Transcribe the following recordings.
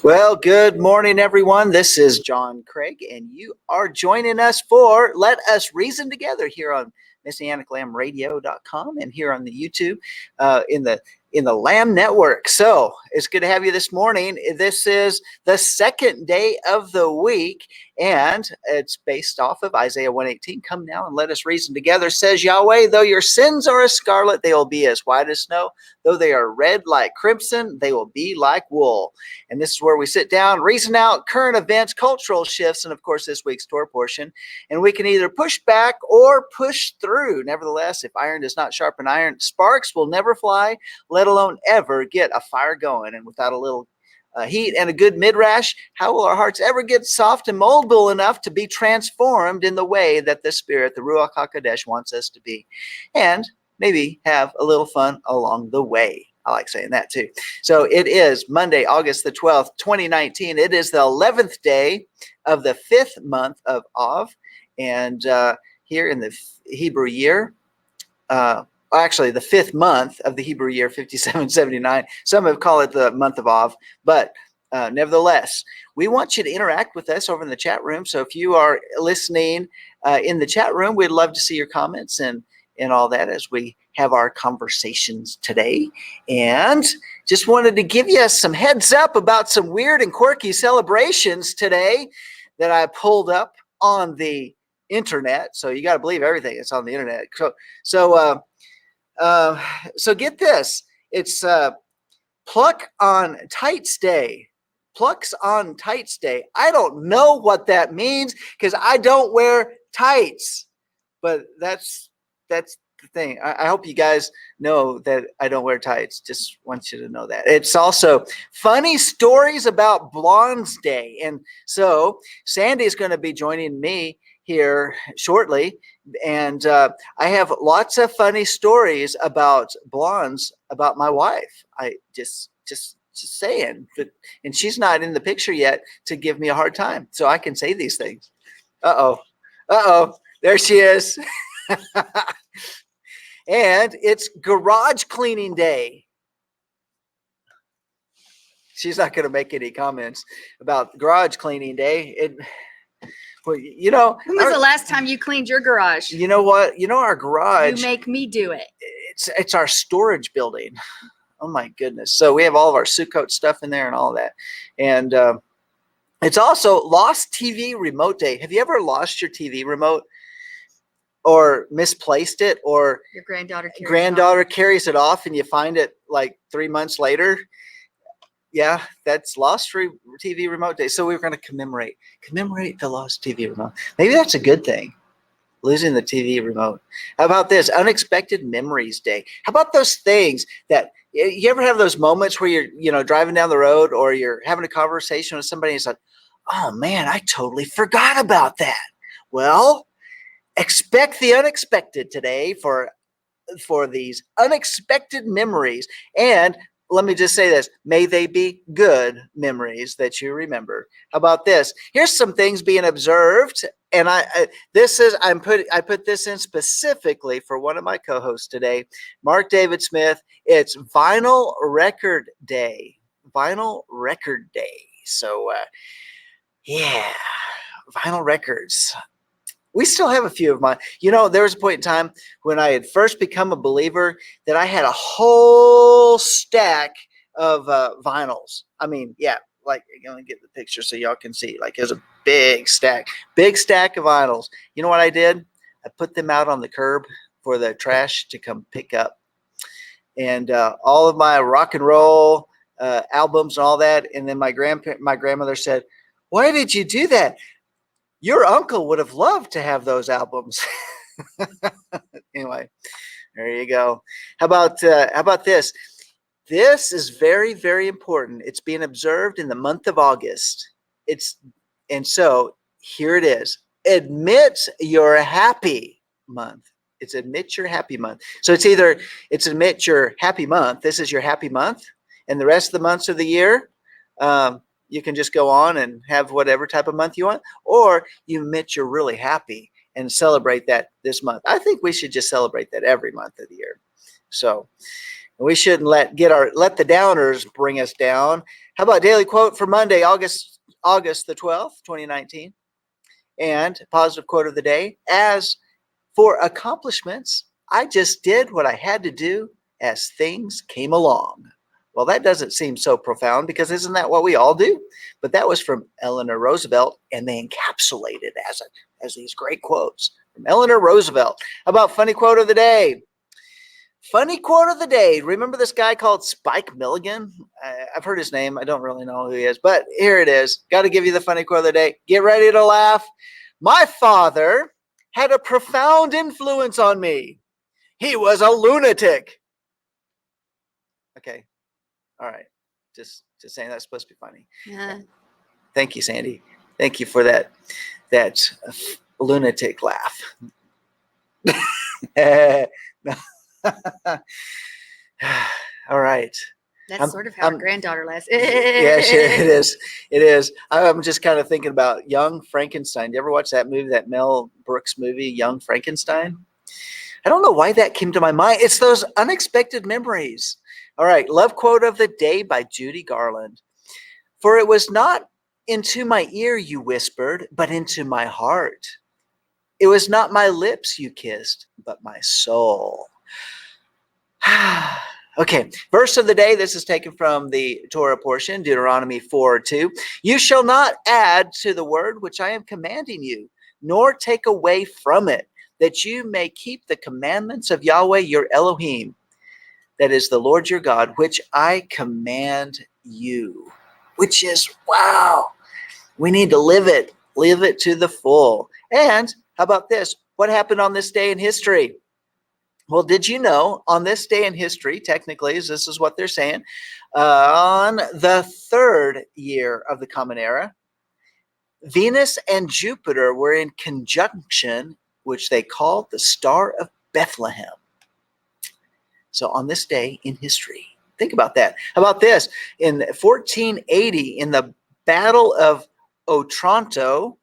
Well, good morning, everyone. This is John Craig, and you are joining us for Let Us Reason Together here on MessianicLambRadio.com and here on the YouTube in the Lamb Network. So it's good to have you this morning. This is the second day of the week, and it's based off of Isaiah 118. Come now and let us reason together, says Yahweh. Though your sins are as scarlet, they will be as white as snow. Though they are red like crimson, they will be like wool. And this is where we sit down, reason out current events, cultural shifts, and of course this week's Torah portion. And we can either push back or push through. Nevertheless, if iron does not sharpen iron, sparks will never fly, let alone ever get a fire going. And without a little heat and a good midrash, how will our hearts ever get soft and moldable enough to be transformed in the way that the Spirit, the Ruach HaKodesh, wants us to be? And maybe have a little fun along the way. I like saying that too. So it is Monday, August the 12th, 2019. It is the 11th day of the 5th month of Av. And here in the Hebrew year, actually the 5th month of the Hebrew year, 5779. Some have called it the month of Av, but nevertheless, we want you to interact with us over in the chat room. So if you are listening in the chat room, we'd love to see your comments and all that as we have our conversations today. And just wanted to give you some heads up about some weird and quirky celebrations today that I pulled up on the internet. So you got to believe everything that's on the internet. So get this. It's Pluck on Tights Day. Plucks on Tights Day. I don't know what that means because I don't wear tights, but that's the thing. I hope you guys know that I don't wear tights. Just want you to know that. It's also funny stories about Blondes Day. And so Sandi is going to be joining me here shortly. And I have lots of funny stories about blondes, about my wife. I just saying. And she's not in the picture yet to give me a hard time. So I can say these things. Uh-oh. There she is. And it's garage cleaning day. She's not going to make any comments about garage cleaning day. Well, you know, when was the last time you cleaned your garage? You know what? You know, our garage. You make me do it. It's our storage building. Oh my goodness! So we have all of our Sukkot stuff in there and all of that, and it's also Lost TV Remote Day. Have you ever lost your TV remote? Or misplaced it, or your granddaughter carries it off and you find it like 3 months later. Yeah, that's Lost TV Remote Day. So we're going to commemorate the Lost TV remote. Maybe that's a good thing, losing the TV remote. How about this? Unexpected Memories Day. How about those things that you ever have those moments where you're driving down the road or you're having a conversation with somebody and it's like, oh man, I totally forgot about that. Well, expect the unexpected today for these unexpected memories. And let me just say this, may they be good memories that you remember. How about this? Here's some things being observed. And I put this in specifically for one of my co-hosts today, Mark David Smith. It's Vinyl Record Day. Vinyl Record Day. So yeah, vinyl records. We still have a few of mine. There was a point in time when I had first become a believer that I had a whole stack of vinyls. I mean, yeah, like I'm going to get the picture so y'all can see. Like, it was a big stack of vinyls. You know what I did? I put them out on the curb for the trash to come pick up. And all of my rock and roll albums and all that. And then my grandmother said, "Why did you do that? Your uncle would have loved to have those albums." Anyway, there you go. How about this? This is very, very important. It's being observed in the month of August. So here it is. Admit you're happy month. It's admit you're happy month. So it's admit your happy month. This is your happy month, and the rest of the months of the year, you can just go on and have whatever type of month you want, or you admit you're really happy and celebrate that this month. I think we should just celebrate that every month of the year. So we shouldn't let the downers bring us down. How about daily quote for Monday, August the 12th, 2019? And positive quote of the day: as for accomplishments, I just did what I had to do as things came along. Well, that doesn't seem so profound, because isn't that what we all do? But that was from Eleanor Roosevelt, and they encapsulate it as these great quotes from Eleanor Roosevelt. How about funny quote of the day? Funny quote of the day. Remember this guy called Spike Milligan? I've heard his name. I don't really know who he is, but here it is. Got to give you the funny quote of the day. Get ready to laugh. My father had a profound influence on me. He was a lunatic. Okay. All right. Just saying that's supposed to be funny. Yeah. Thank you, Sandi. Thank you for that lunatic laugh. All right. That's sort of how our granddaughter laughs. Yeah, sure, it is. It is. I'm just kind of thinking about Young Frankenstein. You ever watch that movie, that Mel Brooks movie, Young Frankenstein? I don't know why that came to my mind. It's those unexpected memories. All right. Love quote of the day by Judy Garland. For it was not into my ear you whispered, but into my heart. It was not my lips you kissed, but my soul. Okay, verse of the day. This is taken from the Torah portion, Deuteronomy 4:2. You shall not add to the word which I am commanding you, nor take away from it, that you may keep the commandments of Yahweh your Elohim, that is the Lord your God, which I command you. Which is, wow, we need to live it to the full. And how about this? What happened on this day in history? Well, did you know on this day in history, technically, this is what they're saying, on the third year of the Common Era, Venus and Jupiter were in conjunction, which they called the Star of Bethlehem. So on this day in history, think about that. How about this? In 1480, in the Battle of Otranto,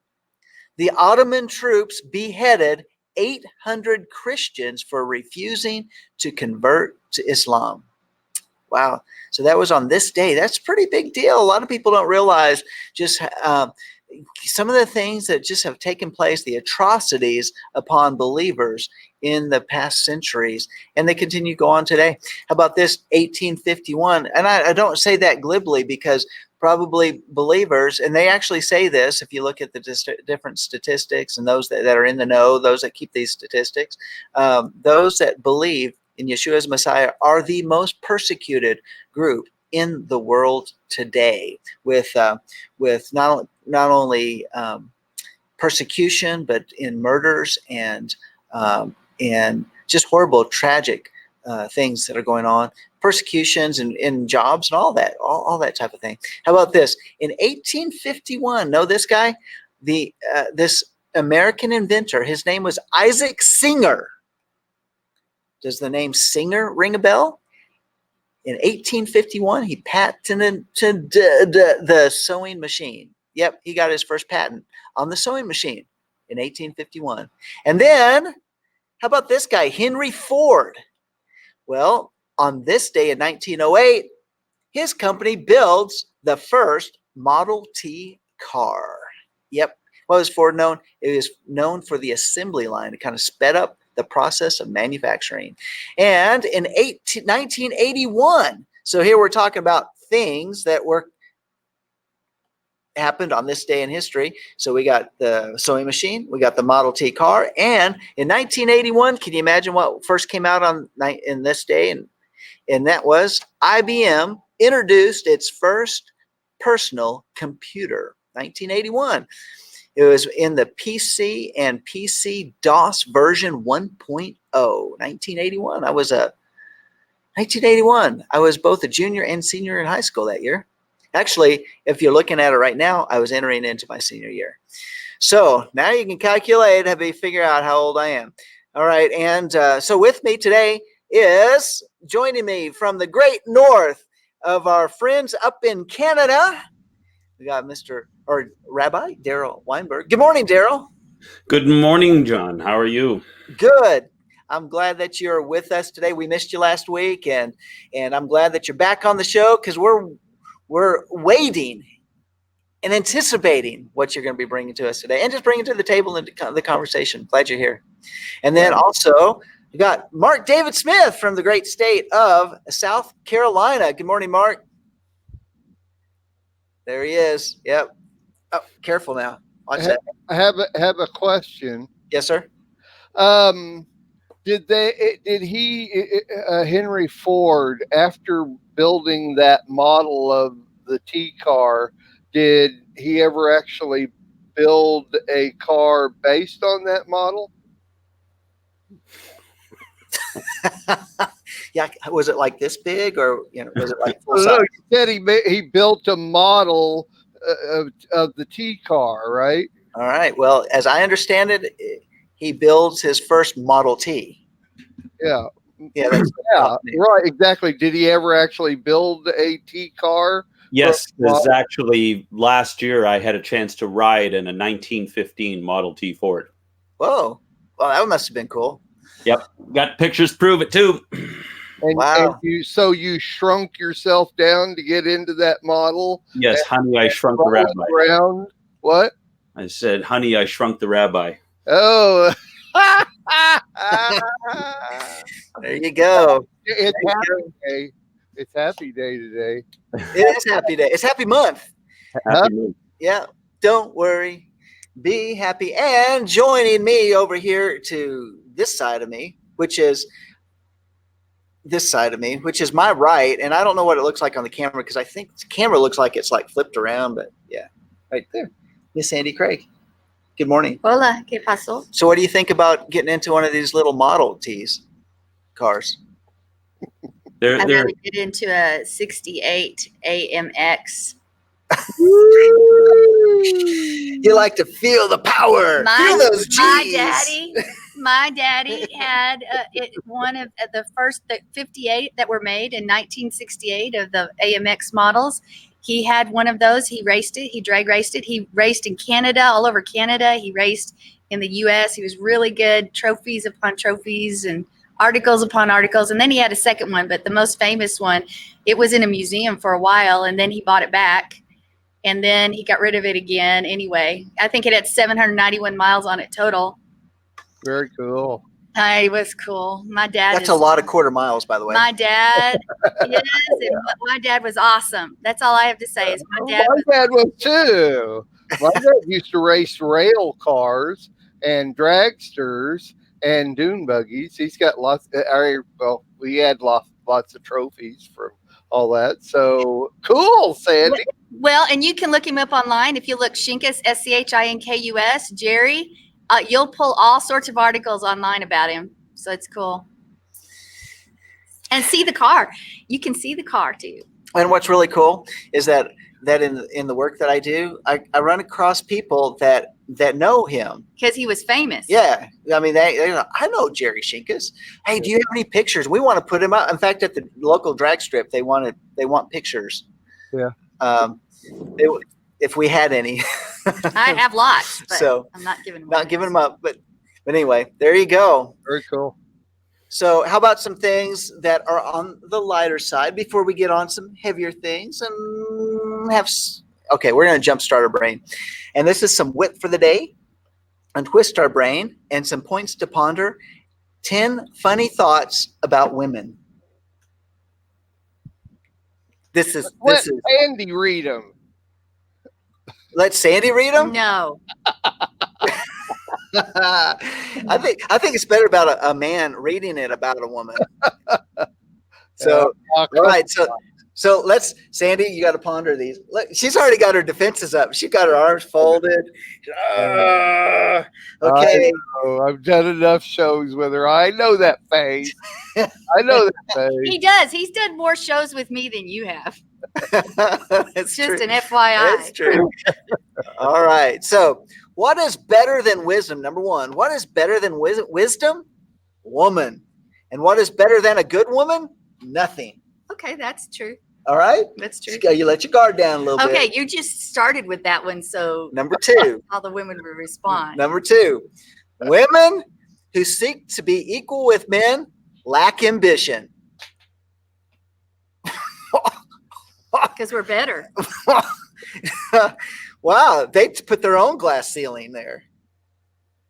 the Ottoman troops beheaded 800 Christians for refusing to convert to Islam. Wow. So that was on this day. That's a pretty big deal. A lot of people don't realize just some of the things that just have taken place, the atrocities upon believers in the past centuries, and they continue to go on today. How about this? 1851. And I don't say that glibly, because probably believers, and they actually say this, if you look at the different statistics and those that are in the know, those that keep these statistics, those that believe in Yeshua as Messiah are the most persecuted group in the world today, with not only persecution, but in murders and just horrible, tragic things that are going on, persecutions and in jobs and all that type of thing. How about this? In 1851, know this guy? This American inventor, his name was Isaac Singer. Does the name Singer ring a bell? In 1851, he patented the sewing machine. Yep, he got his first patent on the sewing machine in 1851. And then, how about this guy, Henry Ford? Well, on this day in 1908, his company builds the first Model T car. Yep. What was Ford known? It was known for the assembly line. It kind of sped up the process of manufacturing. And in 1981, so here we're talking about things that happened on this day in history. So we got the sewing machine, we got the Model T car, and in 1981, can you imagine what first came out in this day? And that was IBM introduced its first personal computer, 1981. It was in the PC and PC DOS version 1.0, 1981. I was 1981. I was both a junior and senior in high school that year. Actually, if you're looking at it right now, I was entering into my senior year. So now you can calculate, figure out how old I am. All right. And so with me today is, joining me from the great north of our friends up in Canada, we got Rabbi Darryl Weinberg. Good morning, Darryl. Good morning, John. How are you? Good. I'm glad that you're with us today. We missed you last week, and I'm glad that you're back on the show, because we're we're waiting and anticipating what you're going to be bringing to us today, and just bringing to the table and the conversation. Glad you're here. And then also, we got Mark David Smith from the great state of South Carolina. Good morning, Mark. There he is. Yep. Oh, careful now. Watch that. I have a question. Yes, sir. Did Henry Ford, after building that model of the T car, did he ever actually build a car based on that model? Yeah. Was it like this big, or was it like full No, size? you said he built a model of the T car, right? All right. Well, as I understand it, he builds his first Model T. Yeah. Yeah. That's Right. Exactly. Did he ever actually build a T car? Yes, because actually last year I had a chance to ride in a 1915 Model T Ford. Whoa. Well, that must have been cool. Yep, got pictures to prove it too. And, wow. And you shrunk yourself down to get into that model? Yes, honey, I shrunk the rabbi. Around. What? I said, honey, I shrunk the rabbi. Oh. There you go. It's happy day. It's happy day today. It is happy day. It's happy month. Happy month. Yeah. Don't worry. Be happy. And joining me over here to this side of me, which is my right. And I don't know what it looks like on the camera, because I think the camera looks like it's like flipped around, but yeah, right there. Miss Sandy Craig. Good morning. Hola, ¿qué pasó? So what do you think about getting into one of these little Model T's cars? They're I'd rather get into a 68 AMX. You like to feel the power. Feel those G's. My daddy had one of the first 58 that were made in 1968 of the AMX models. He had one of those. He raced it. He drag raced it. He raced in Canada, all over Canada. He raced in the U.S. He was really good. Trophies upon trophies and articles upon articles. And then he had a second one, but the most famous one, it was in a museum for a while, and then he bought it back. And then he got rid of it again. Anyway, I think it had 791 miles on it total. Very cool. It was cool. My dad. That's a lot of quarter miles, by the way. My dad. Yes, and my dad was awesome. That's all I have to say. Is my dad was too. My dad used to race rail cars and dragsters and dune buggies. He's got lots. We had lots of trophies from all that. So cool, Sandy. Well, and you can look him up online. If you look Shinkus, Shinkus, Jerry, you'll pull all sorts of articles online about him. So it's cool. And see the car. You can see the car too. And what's really cool is that in the work that I do, I run across people that know him. Because he was famous. Yeah. I mean, they I know Jerry Shinkus. Hey, do you have any pictures? We want to put him out. In fact, at the local drag strip, they want pictures. Yeah. If we had any. I have lots, but so I'm not giving them not giving them up. But anyway, there you go. Very cool. So how about some things that are on the lighter side before we get on some heavier things and okay, we're going to jumpstart our brain. And this is some wit for the day and twist our brain and some points to ponder. 10 funny thoughts about women. This is Sandy read them. Let Sandy read them? No. I think it's better about a man reading it about a woman. So, all right. So let's, Sandy, you got to ponder these. Look, she's already got her defenses up. She's got her arms folded. Okay. I've done enough shows with her. I know that face. I know that face. He does. He's done more shows with me than you have. It's just true. an FYI. That's true. All right. So what is better than wisdom? Number one, what is better than wisdom? Woman. And what is better than a good woman? Nothing. Okay, that's true. All right. That's true. You let your guard down a little bit. Okay, you just started with that one, so number two. How the women will respond. Number two, women who seek to be equal with men lack ambition. because we're better. Wow, they put their own glass ceiling there.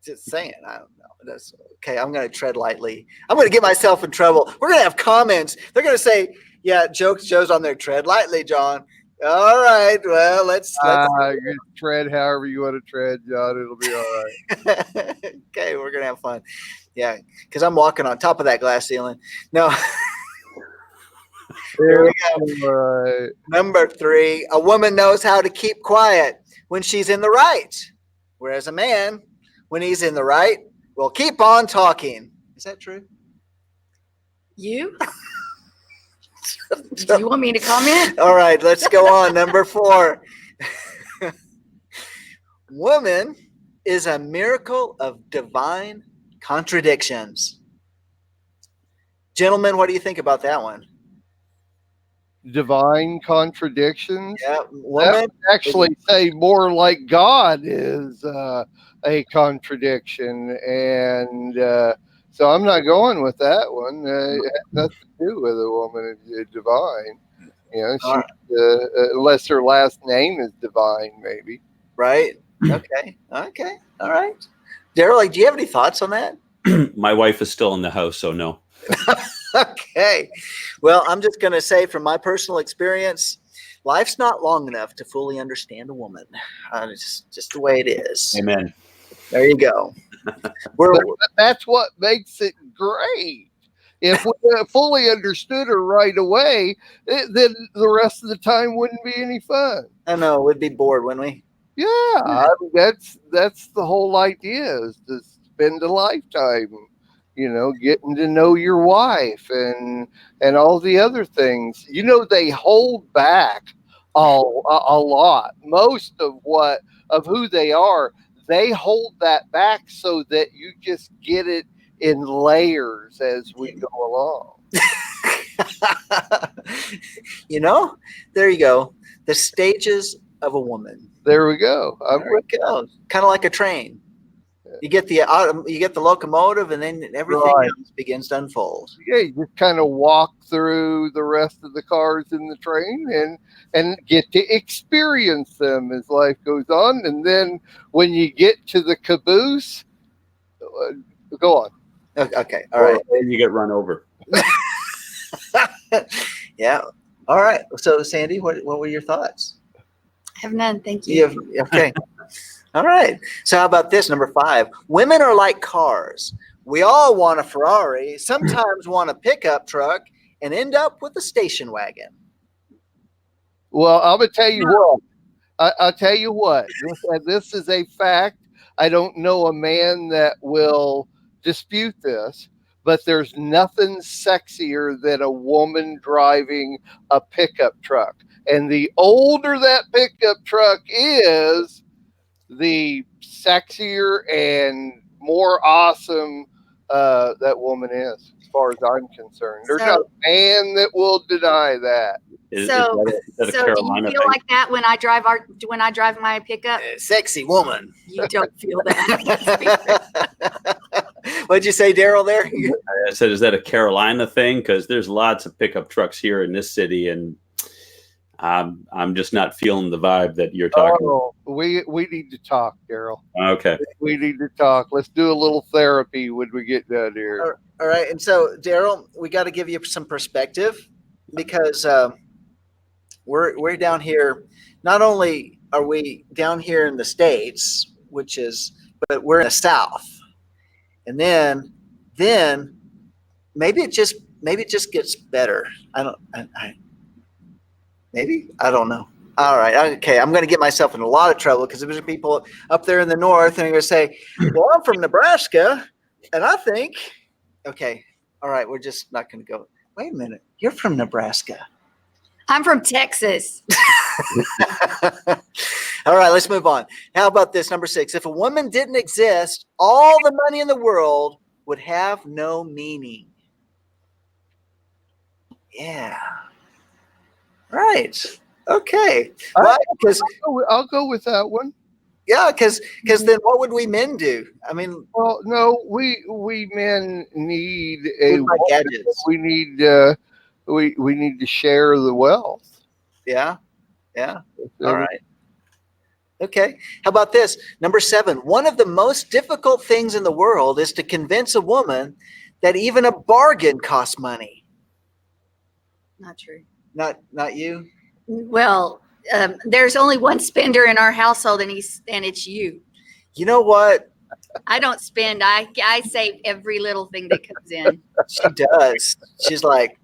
Just saying, I don't know. That's okay. I'm going to tread lightly. I'm going to get myself in trouble. We're going to have comments. They're going to say, "Yeah, Joe's on there. Tread lightly, John." All right. Well, let's You tread however you want to tread, John. It'll be all right. Okay, we're going to have fun. Yeah, because I'm walking on top of that glass ceiling. No. Here we go. All right. Number 3, a woman knows how to keep quiet when she's in the right, whereas a man, when he's in the right, will keep on talking. Is that true? You? Do you want me to comment? All right, let's go on. Number 4. Woman is a miracle of divine contradictions. Gentlemen, what do you think about that one? Divine contradictions. Yeah, That woman. would actually say more like God is a contradiction, and so I'm not going with that one. It has nothing to do with a woman is divine. You know, she, unless her last name is divine, maybe. Right. Okay. All right. Darryl, do you have any thoughts on that? My wife is still in the house, so no. Okay. Well, I'm just going to say from my personal experience, life's not long enough to fully understand a woman. It's just the way it is. Amen. There you go. But that's what makes it great. If we fully understood her right away, then the rest of the time wouldn't be any fun. I know, we'd be bored, wouldn't we? Yeah, I mean, that's the whole idea, is to spend a lifetime, you know, getting to know your wife and all the other things. You know, they hold back a lot. Most of who they are, they hold that back so that you just get it in layers as we go along. You know, there you go. The stages of a woman. There we go. There we go. Kind of like a train. You get the locomotive, and then everything Right. else begins to unfold. Yeah, you just kind of walk through the rest of the cars in the train and get to experience them as life goes on. And then when you get to the caboose, go on. Okay. All right. And you get run over. Yeah. All right. So, Sandi, what were your thoughts? I have none. Thank you. Okay. All right. So how about this, number 5? Women are like cars. We all want a Ferrari, sometimes want a pickup truck, and end up with a station wagon. Well, I'm going to tell you what. I'll tell you what. This is a fact. I don't know a man that will dispute this, but there's nothing sexier than a woman driving a pickup truck. And the older that pickup truck is, the sexier and more awesome that woman is, as far as I'm concerned. There's not a man that will deny that. Is So that a do you Carolina feel thing? like that when I drive my pickup? Sexy woman. You don't feel that. What'd you say, Darryl, there? I said, is that a Carolina thing? Because there's lots of pickup trucks here in this city, and I'm just not feeling the vibe that you're talking about. We need to talk, Darryl. Okay. We need to talk. Let's do a little therapy when we get done here. All right. And so, Darryl, we got to give you some perspective, because we're down here. Not only are we down here in the States, but we're in the South. And then maybe it just gets better. I don't know. All right. Okay. I'm going to get myself in a lot of trouble, because there's people up there in the North, and they're going to say, well, I'm from Nebraska, and I think, okay. All right. We're just not going to go. Wait a minute. You're from Nebraska. I'm from Texas. All right. Let's move on. How about this? Number 6. If a woman didn't exist, all the money in the world would have no meaning. Yeah. Right. Okay. Well, because I'll go with that one. yeah, because then what would we men do? I mean, Well, no, we men need a with my gadgets. we need we need to share the wealth. Yeah. Yeah. All right. Okay. How about this? Number 7. One of the most difficult things in the world is to convince a woman that even a bargain costs money. Not true. Not you? Well, there's only one spender in our household, and it's you. You know what? I don't spend. I save every little thing that comes in. She does. She's like,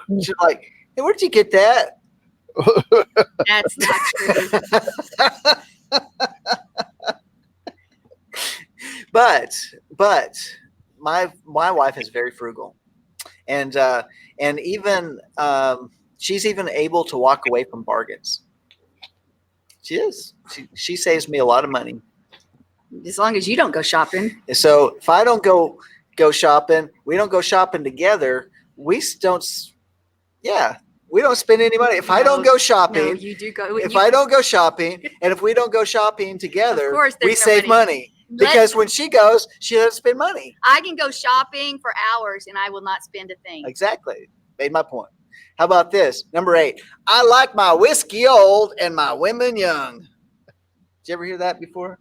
hey, where'd you get that? That's not true. But my wife is very frugal, and even she's even able to walk away from bargains. She is. She saves me a lot of money. As long as you don't go shopping. So if I don't go shopping, we don't go shopping together. We don't spend any money. If I don't go shopping, No, you do go. if I don't go shopping, and if we don't go shopping together, Of course we there's no save money. Because when she goes, she doesn't spend money. I can go shopping for hours and I will not spend a thing. Exactly. Made my point. How about this? Number 8. I like my whiskey old and my women young. Did you ever hear that before?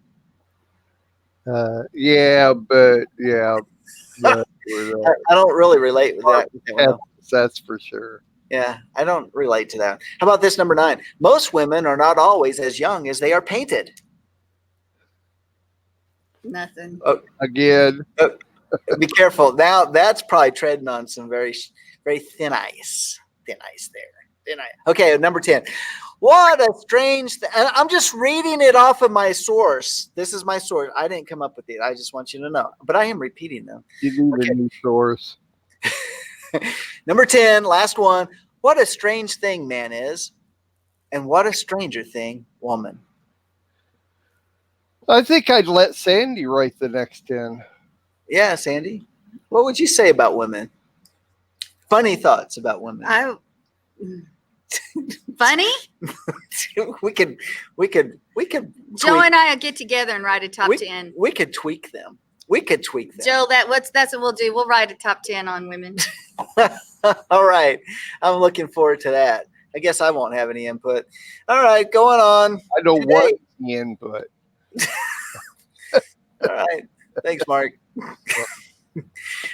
Yeah, but I I don't really relate with that. that's for sure. Yeah, I don't relate to that. How about this? Number 9. Most women are not always as young as they are painted. Nothing. Again, Be careful. Now that's probably treading on some very, very thin ice. Thin ice there. Thin ice. Okay, number 10. What a strange I'm just reading it off of my source. This is my source. I didn't come up with it. I just want you to know. But I am repeating them. you need a new source. Number 10, last one. What a strange thing man is, and what a stranger thing woman. I think I'd let Sandi write the next 10. Yeah, Sandi. What would you say about women? Funny thoughts about women. Funny? we could. Joe and I will get together and write a top 10. We could tweak them. Joe, that's what we'll do. We'll write a top 10 on women. All right. I'm looking forward to that. I guess I won't have any input. All right, going on. I don't want the input. All right. Thanks, Mark.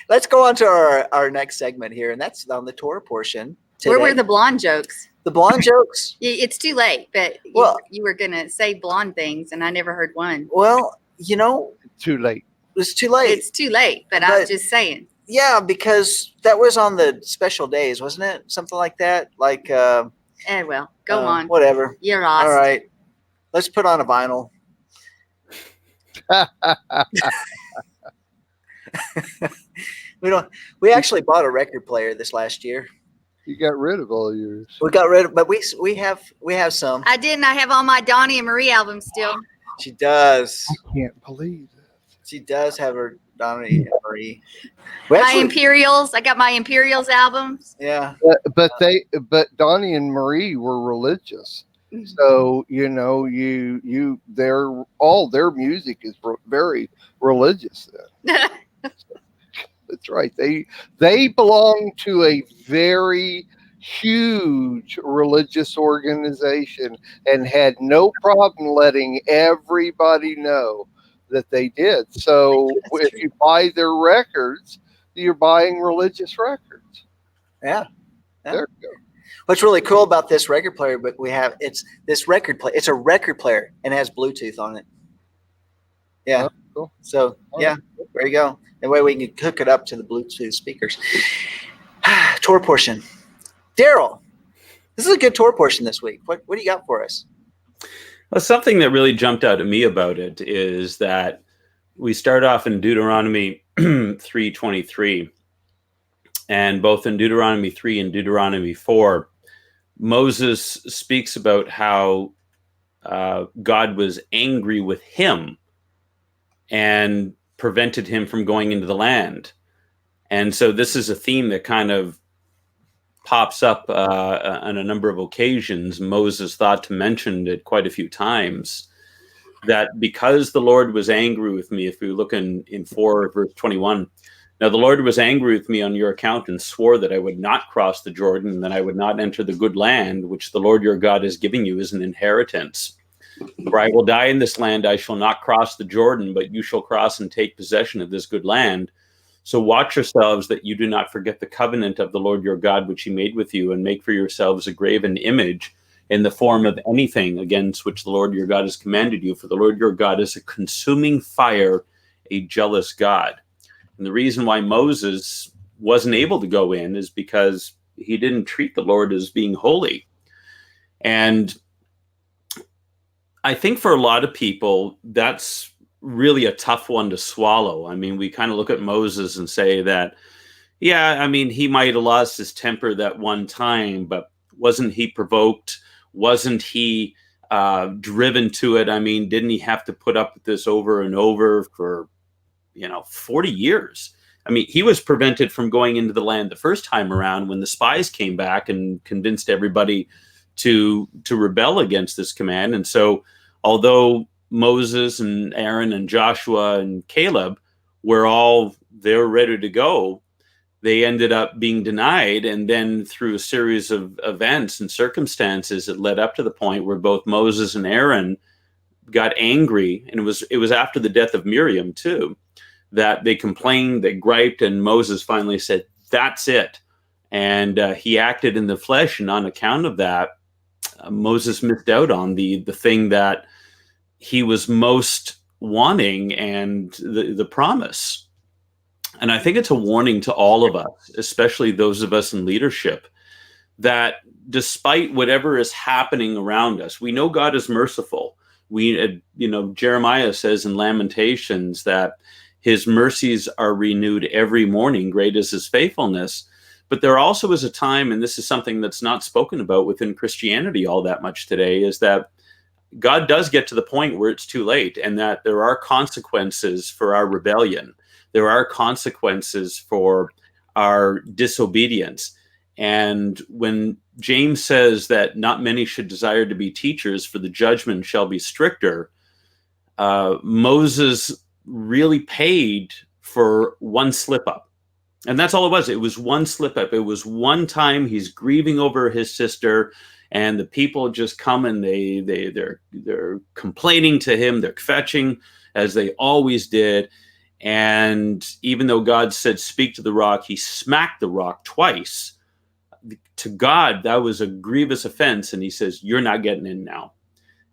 Let's go on to our next segment here, and that's on the Torah portion. Where were the blonde jokes? The blonde jokes? It's too late, but you were going to say blonde things, and I never heard one. Well, Too late. it's too late. It's too late, but I'm just saying. Yeah, because that was on the special days, wasn't it? Something like that? Like, Go on. Whatever. You're lost. All right. Let's put on a vinyl. We actually bought a record player this last year. You got rid of all yours. We got rid of, but we have some. I didn't. I have all my Donnie and Marie albums still. She does. I can't believe it. She does have her Donnie and Marie. My Imperials. I got my Imperials albums. Yeah. But Donnie and Marie were religious. So, all their music is very religious then. That's right. They belong to a very huge religious organization and had no problem letting everybody know that they did. So if you buy their records, you're buying religious records. Yeah. There you go. What's really cool about this record player, but it's a record player and it has Bluetooth on it. Yeah. Oh, cool. So yeah, there you go. That way we can hook it up to the Bluetooth speakers. Torah portion. Darryl, this is a good Torah portion this week. What do you got for us? Well, something that really jumped out at me about it is that we start off in Deuteronomy 3:23, and both in Deuteronomy 3 and Deuteronomy 4, Moses speaks about how God was angry with him and prevented him from going into the land. And so this is a theme that kind of pops up on a number of occasions. Moses thought to mention it quite a few times, that because the Lord was angry with me, if we look in 4 verse 21, Now the Lord was angry with me on your account and swore that I would not cross the Jordan, and that I would not enter the good land which the Lord your God is giving you as an inheritance. For I will die in this land, I shall not cross the Jordan, but you shall cross and take possession of this good land. So watch yourselves that you do not forget the covenant of the Lord your God, which he made with you, and make for yourselves a graven image in the form of anything against which the Lord your God has commanded you. For the Lord your God is a consuming fire, a jealous God. And the reason why Moses wasn't able to go in is because he didn't treat the Lord as being holy. And I think for a lot of people, that's really a tough one to swallow. I mean, we kind of look at Moses and say that, yeah, I mean, he might have lost his temper that one time, but wasn't he provoked? Wasn't he driven to it? I mean, didn't he have to put up with this over and over for 40 years? I mean, he was prevented from going into the land the first time around when the spies came back and convinced everybody to rebel against this command. And so although Moses and Aaron and Joshua and Caleb were ready to go, they ended up being denied. And then through a series of events and circumstances, it led up to the point where both Moses and Aaron got angry. And it was after the death of Miriam too, that they complained, they griped, and Moses finally said, that's it. And he acted in the flesh, and on account of that, Moses missed out on the thing that he was most wanting, and the promise. And I think it's a warning to all of us, especially those of us in leadership, that despite whatever is happening around us, we know God is merciful. Jeremiah says in Lamentations that his mercies are renewed every morning. Great is his faithfulness. But there also is a time, and this is something that's not spoken about within Christianity all that much today, is that God does get to the point where it's too late, and that there are consequences for our rebellion. There are consequences for our disobedience. And when James says that not many should desire to be teachers, for the judgment shall be stricter, Moses really paid for one slip up. And that's all it was. It was one slip up. It was one time he's grieving over his sister, and the people just come and they're complaining to him. They're fetching, as they always did. And even though God said, speak to the rock, he smacked the rock twice. To God, that was a grievous offense. And he says, you're not getting in now.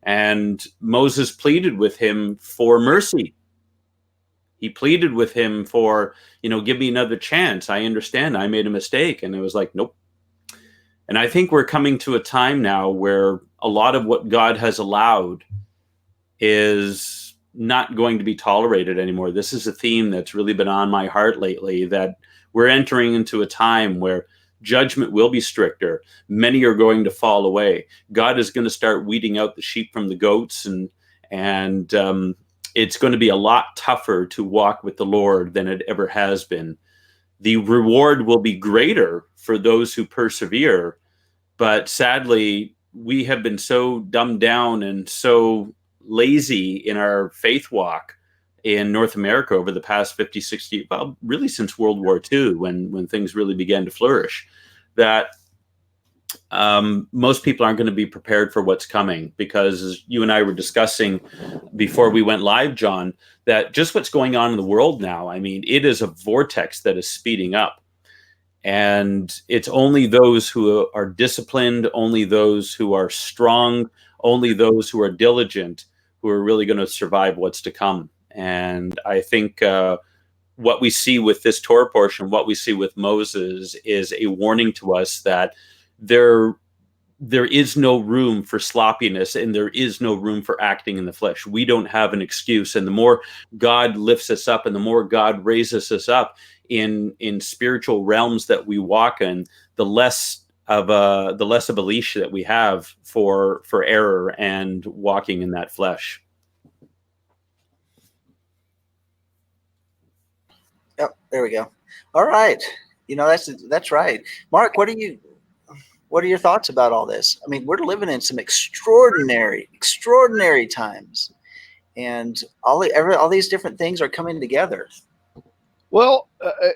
And Moses pleaded with him for mercy. He pleaded with him for, give me another chance. I understand I made a mistake. And it was like, nope. And I think we're coming to a time now where a lot of what God has allowed is not going to be tolerated anymore. This is a theme that's really been on my heart lately, that we're entering into a time where judgment will be stricter. Many are going to fall away. God is going to start weeding out the sheep from the goats, and it's going to be a lot tougher to walk with the Lord than it ever has been. The reward will be greater for those who persevere, but sadly, we have been so dumbed down and so lazy in our faith walk in North America over the past 50, 60, well, really since World War II, when things really began to flourish, that most people aren't going to be prepared for what's coming. Because as you and I were discussing before we went live, John, that just what's going on in the world now, I mean, it is a vortex that is speeding up. And it's only those who are disciplined, only those who are strong, only those who are diligent who are really going to survive what's to come. And I think what we see with this Torah portion, what we see with Moses, is a warning to us that there is no room for sloppiness, and there is no room for acting in the flesh. We don't have an excuse. And the more God lifts us up, and the more God raises us up in spiritual realms that we walk in, the less of a leash that we have for error and walking in that flesh. Yep, there we go. All right, that's right, Mark. What are your thoughts about all this? I mean, we're living in some extraordinary times, and all these different things are coming together. Well,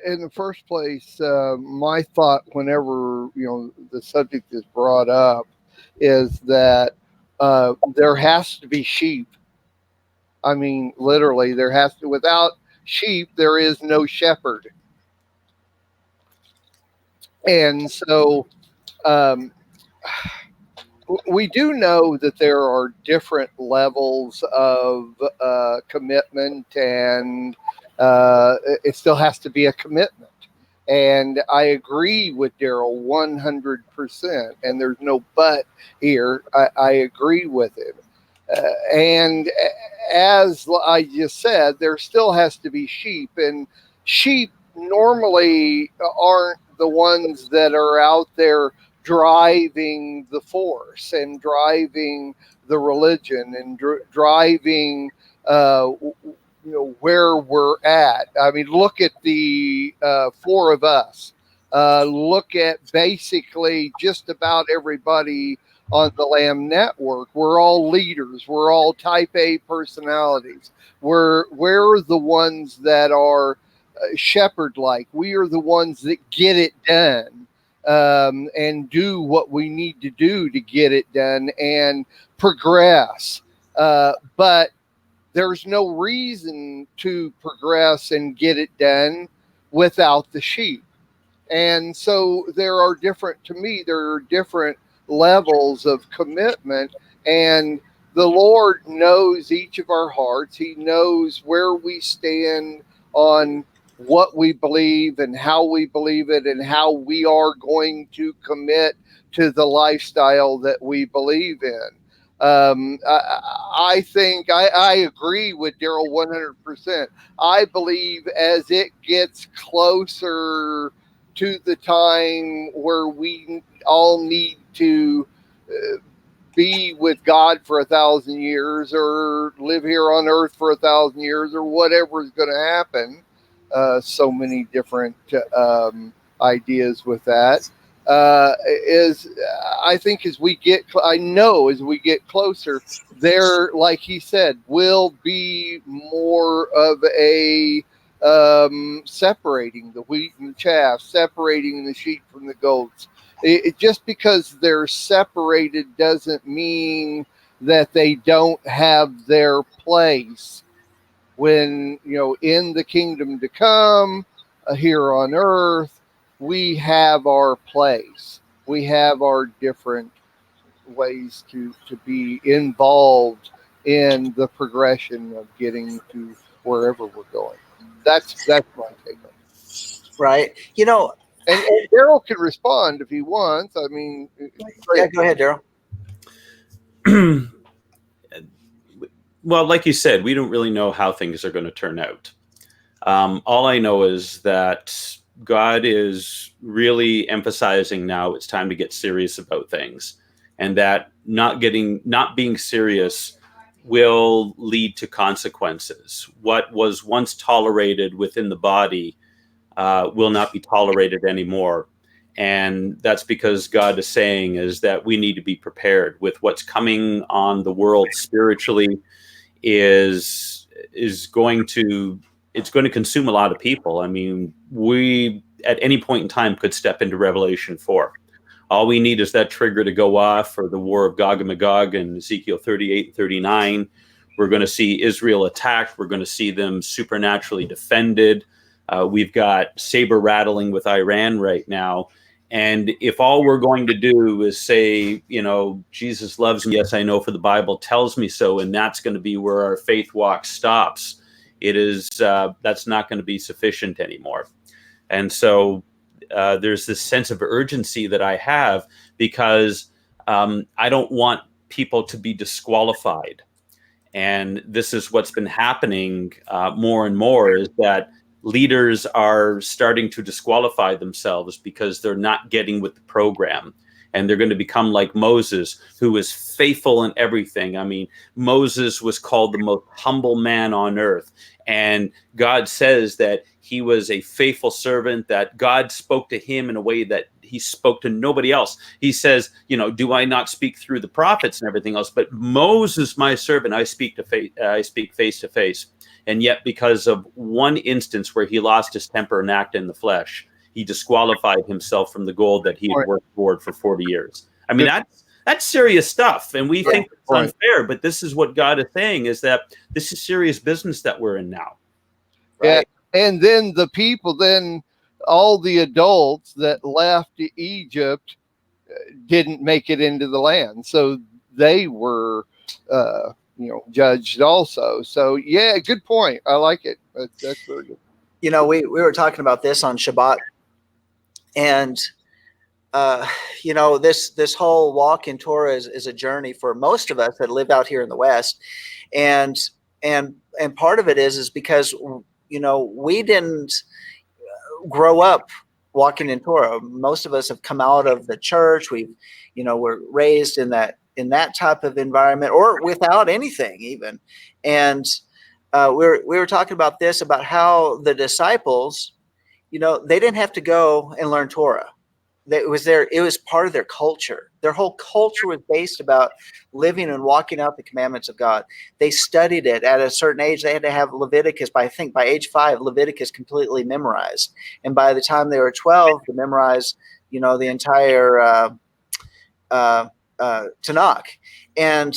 in the first place, my thought whenever the subject is brought up is that there has to be sheep. I mean, literally, there has to. Without sheep, there is no shepherd, and so um, we do know that there are different levels of commitment, and it still has to be a commitment. And I agree with Darryl 100%. And there's no but here. I agree with him. And as I just said, there still has to be sheep. And sheep normally aren't the ones that are out there driving the force and driving the religion and driving where we're at. I mean, look at the four of us. Look at basically just about everybody on the Lamb Network. We're all leaders. We're all type A personalities. We're the ones that are shepherd-like. We are the ones that get it done and do what we need to do to get it done and progress. But there's no reason to progress and get it done without the sheep. And so there are different levels of commitment, and the Lord knows each of our hearts. He knows where we stand on what we believe and how we believe it and how we are going to commit to the lifestyle that we believe in. I think I agree with Darryl 100%. I believe as it gets closer to the time where we all need to be with God for 1,000 years or live here on earth for 1,000 years or whatever is going to happen. So many different ideas with that. I think as we get closer, there, like he said, will be more of a separating the wheat and the chaff, separating the sheep from the goats. Just because they're separated doesn't mean that they don't have their place when, in the kingdom to come, here on earth. We have our place. We have our different ways to be involved in the progression of getting to wherever we're going. That's my take on it. Right. And Darryl can respond if he wants. I mean, yeah, go ahead, Darryl. Well, like you said, we don't really know how things are going to turn out. All I know is that God is really emphasizing now it's time to get serious about things, and that not being serious will lead to consequences. What was once tolerated within the body will not be tolerated anymore. And that's because God is saying is that we need to be prepared with what's coming on the world spiritually is going to consume a lot of people. I mean, we at any point in time could step into Revelation 4. All we need is that trigger to go off for the war of Gog and Magog in Ezekiel 38 and 39. We're going to see Israel attacked. We're going to see them supernaturally defended. We've got saber rattling with Iran right now. And if all we're going to do is say, Jesus loves me, yes, I know, for the Bible tells me so, and that's going to be where our faith walk stops, that's not going to be sufficient anymore. And so there's this sense of urgency that I have because I don't want people to be disqualified. And this is what's been happening more and more, is that leaders are starting to disqualify themselves because they're not getting with the program. And they're going to become like Moses, who was faithful in everything. I mean, Moses was called the most humble man on earth. And God says that he was a faithful servant, that God spoke to him in a way that he spoke to nobody else. He says, do I not speak through the prophets and everything else? But Moses, my servant, I speak face to face. And yet, because of one instance where he lost his temper and acted in the flesh, he disqualified himself from the goal that he had worked toward for 40 years. I mean, that's serious stuff. And we think it's unfair, but this is what God is saying, is that this is serious business that we're in now. Right. Yeah. And then the people, all the adults that left Egypt didn't make it into the land. So they were, judged also. So, yeah, good point. I like it. That's very good. We were talking about this on Shabbat. And, this whole walk in Torah is a journey for most of us that live out here in the West. And part of it is because, we didn't grow up walking in Torah. Most of us have come out of the church. We're raised in that type of environment, or without anything even. And we were talking about this, about how the disciples, they didn't have to go and learn Torah. It was part of their culture. Their whole culture was based about living and walking out the commandments of God. They studied it at a certain age. They had to have Leviticus by age 5, Leviticus completely memorized. And by the time they were 12, to memorize, the entire Tanakh, at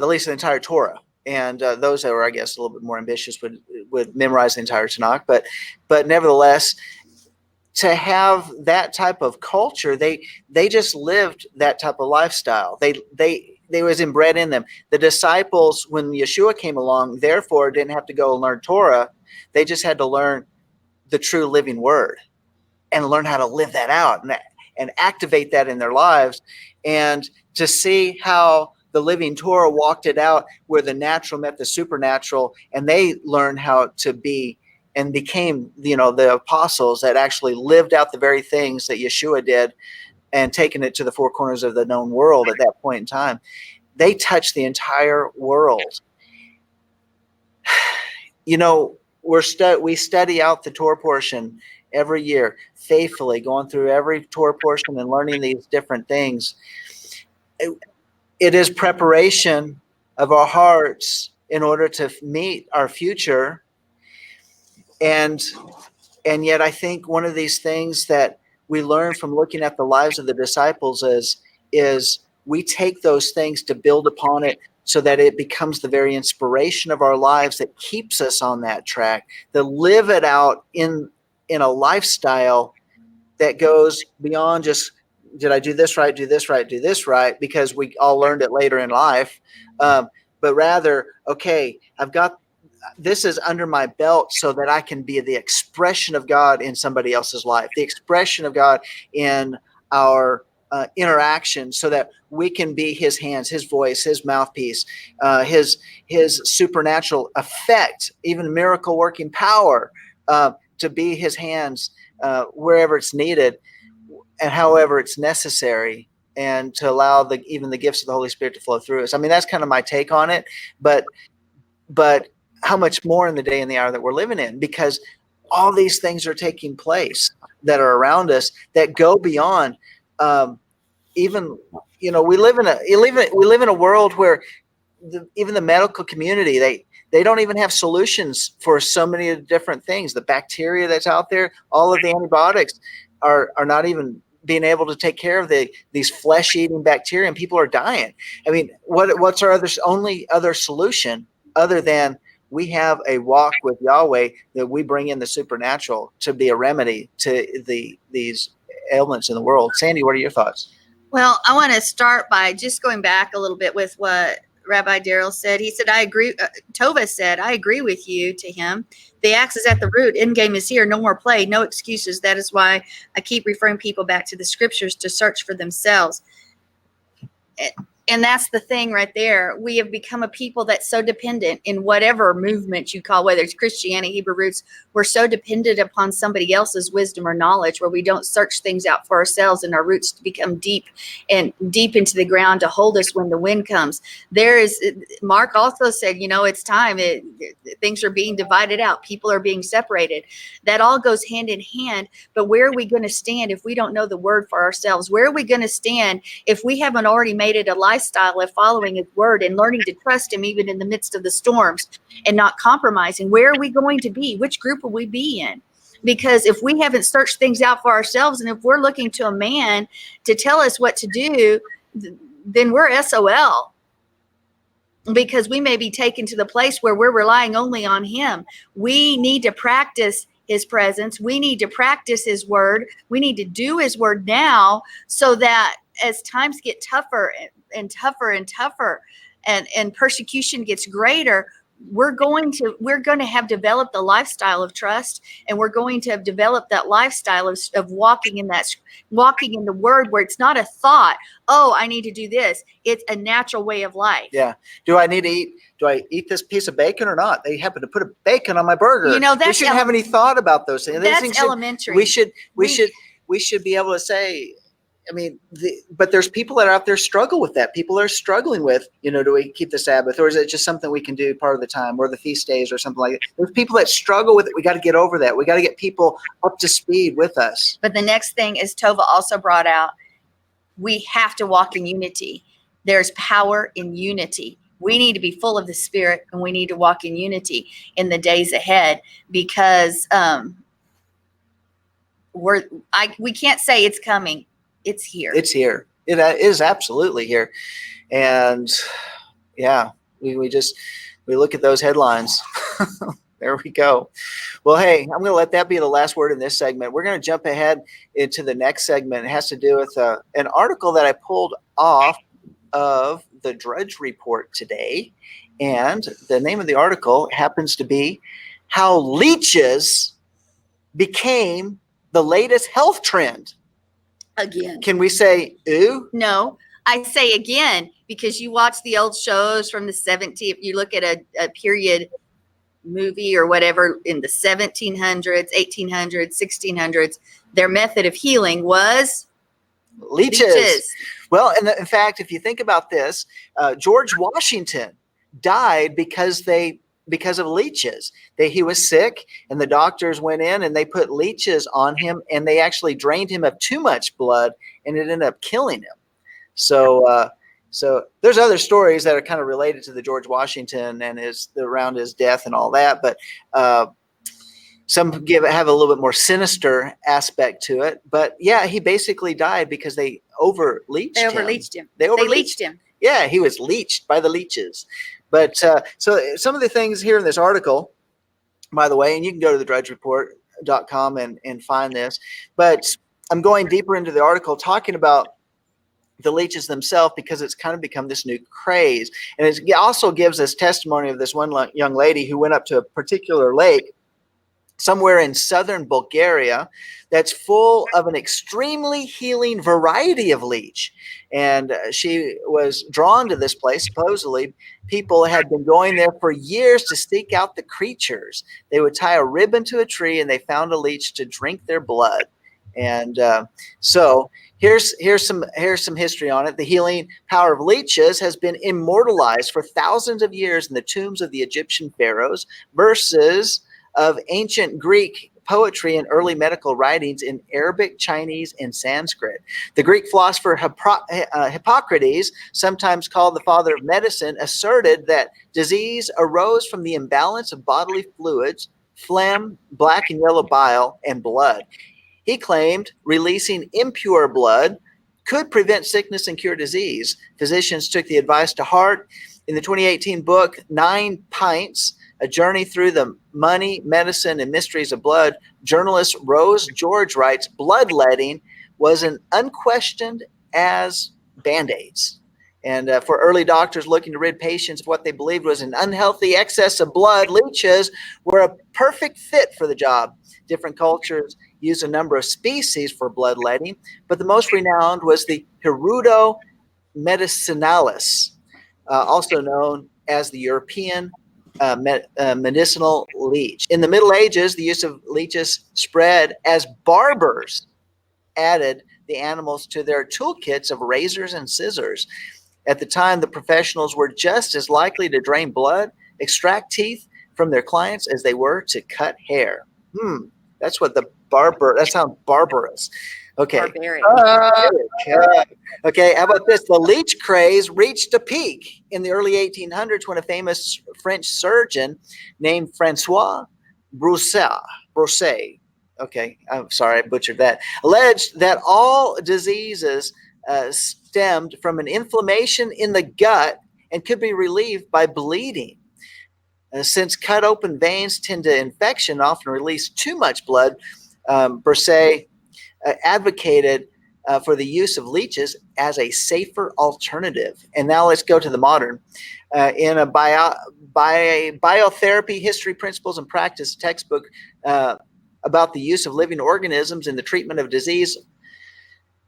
least the entire Torah. And those that were, I guess, a little bit more ambitious would memorize the entire Tanakh. But nevertheless, to have that type of culture, they just lived that type of lifestyle. They was inbred in them. The disciples, when Yeshua came along, therefore didn't have to go and learn Torah. They just had to learn the true living word and learn how to live that out and activate that in their lives, and to see how the living Torah walked it out, where the natural met the supernatural, and they learned how to be and became, the apostles that actually lived out the very things that Yeshua did, and taken it to the four corners of the known world at that point in time. They touched the entire world. We study out the Torah portion every year, faithfully going through every Torah portion and learning these different things. It is preparation of our hearts in order to meet our future. And yet I think one of these things that we learn from looking at the lives of the disciples is we take those things to build upon it, so that it becomes the very inspiration of our lives that keeps us on that track, to live it out in a lifestyle that goes beyond just, did I do this right, do this right, do this right, because we all learned it later in life. But rather, okay, this is under my belt, so that I can be the expression of God in somebody else's life, the expression of God in our interaction, so that we can be his hands, his voice, his mouthpiece, his supernatural effect, even miracle working power, to be his hands wherever it's needed and however it's necessary, and to allow even the gifts of the Holy Spirit to flow through us. I mean, that's kind of my take on it, but how much more in the day and the hour that we're living in, because all these things are taking place that are around us that go beyond even, we live in a world where even the medical community, they don't even have solutions for so many different things. The bacteria that's out there, all of the antibiotics are not even being able to take care of these flesh-eating bacteria, and people are dying. I mean, what's our only other solution other than we have a walk with Yahweh, that we bring in the supernatural to be a remedy to these ailments in the world? Sandi, what are your thoughts? Well, I want to start by just going back a little bit with what Rabbi Darryl said. He said, I agree. Tova said, I agree with you, to him. The axe is at the root. End game is here. No more play. No excuses. That is why I keep referring people back to the scriptures to search for themselves. And that's the thing right there. We have become a people that's so dependent in whatever movement you call, whether it's Christianity, Hebrew roots, we're so dependent upon somebody else's wisdom or knowledge, where we don't search things out for ourselves, and our roots become deep into the ground to hold us when the wind comes. Mark also said, it's time. Things are being divided out. People are being separated. That all goes hand in hand. But where are we going to stand if we don't know the word for ourselves? Where are we going to stand if we haven't already made it a lifestyle of following his word and learning to trust him even in the midst of the storms and not compromising? Where are we going to be? Which group will we be in? Because if we haven't searched things out for ourselves, and if we're looking to a man to tell us what to do, then we're SOL. Because we may be taken to the place where we're relying only on him. We need to practice his presence. We need to practice his word. We need to do his word now, so that as times get tougher and tougher and tougher, and persecution gets greater, we're going to have developed the lifestyle of trust, and we're going to have developed that lifestyle of walking in the word, where it's not a thought, oh, I need to do this. It's a natural way of life. Yeah. Do I eat this piece of bacon or not? They happen to put a bacon on my burger. We shouldn't have any thought about those things. That's elementary. We should be able to say, but there's people that are out there struggle with that. People are struggling with, do we keep the Sabbath, or is it just something we can do part of the time, or the feast days or something like that? There's people that struggle with it. We got to get over that. We got to get people up to speed with us. But the next thing is Tova also brought out, we have to walk in unity. There's power in unity. We need to be full of the Spirit, and we need to walk in unity in the days ahead, because we can't say it's coming. It's here. It's here. It is absolutely here. And yeah, we look at those headlines. There we go. Well, hey, I'm going to let that be the last word in this segment. We're going to jump ahead into the next segment. It has to do with an article that I pulled off of the Drudge Report today. And the name of the article happens to be How Leeches Became the Latest Health Trend. Again. Can we say ooh? No, I say again, because you watch the old shows from the 70s. If you look at a period movie or whatever in the 1700s, 1800s, 1600s, their method of healing was leeches. Well, and in fact, if you think about this, George Washington died because of leeches. He was sick, and the doctors went in and they put leeches on him, and they actually drained him of too much blood, and it ended up killing him. So there's other stories that are kind of related to the George Washington and around his death and all that, but some have a little bit more sinister aspect to it. But yeah, he basically died because they overleached him. They leached him. Yeah, he was leached by the leeches. But so some of the things here in this article, by the way, and you can go to thedrudgereport.com and find this, but I'm going deeper into the article talking about the leeches themselves, because it's kind of become this new craze. And it also gives us testimony of this one young lady who went up to a particular lake somewhere in southern Bulgaria that's full of an extremely healing variety of leech. And she was drawn to this place. Supposedly, people had been going there for years to seek out the creatures. They would tie a ribbon to a tree, and they found a leech to drink their blood. And so here's some history on it. The healing power of leeches has been immortalized for thousands of years in the tombs of the Egyptian pharaohs, verses of ancient Greek poetry and early medical writings in Arabic, Chinese, and Sanskrit. The Greek philosopher Hippocrates, sometimes called the father of medicine, asserted that disease arose from the imbalance of bodily fluids, phlegm, black and yellow bile, and blood. He claimed releasing impure blood could prevent sickness and cure disease. Physicians took the advice to heart. In the 2018 book, 9 Pints, A Journey Through the Money, Medicine, and Mysteries of Blood, journalist Rose George writes, bloodletting was an unquestioned as Band-Aids. And for early doctors looking to rid patients of what they believed was an unhealthy excess of blood, leeches were a perfect fit for the job. Different cultures used a number of species for bloodletting, but the most renowned was the Hirudo medicinalis, also known as the European medicinal leech. In the Middle Ages, the use of leeches spread as barbers added the animals to their toolkits of razors and scissors. At the time, the professionals were just as likely to drain blood, extract teeth from their clients as they were to cut hair. That's what that sounds barbarous. Okay. Barbaric. Okay, how about this? The leech craze reached a peak in the early 1800s when a famous French surgeon named Francois Broussais, okay, I'm sorry, I butchered that, alleged that all diseases stemmed from an inflammation in the gut and could be relieved by bleeding. Since cut open veins tend to infection, often release too much blood, Broussais advocated for the use of leeches as a safer alternative. And now let's go to the modern. In a biotherapy history, principles, and practice textbook about the use of living organisms in the treatment of disease,